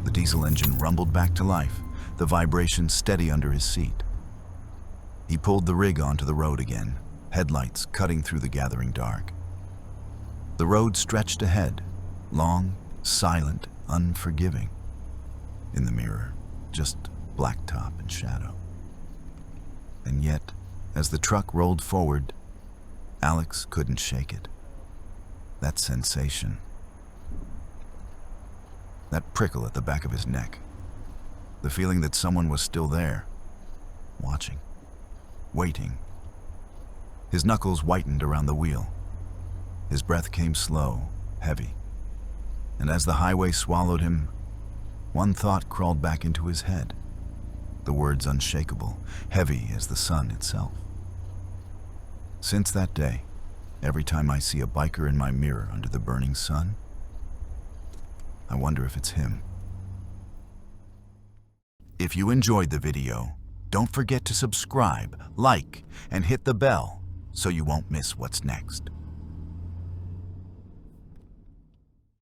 The diesel engine rumbled back to life, the vibration steady under his seat. He pulled the rig onto the road again, headlights cutting through the gathering dark. The road stretched ahead, long, silent, unforgiving. In the mirror, just blacktop and shadow. And yet, as the truck rolled forward, Alex couldn't shake it. That sensation. That prickle at the back of his neck. The feeling that someone was still there, watching, waiting. His knuckles whitened around the wheel. His breath came slow, heavy. And as the highway swallowed him, one thought crawled back into his head. The words unshakable, heavy as the sun itself. Since that day, every time I see a biker in my mirror under the burning sun, I wonder if it's him. If you enjoyed the video, don't forget to subscribe, like, and hit the bell so you won't miss what's next.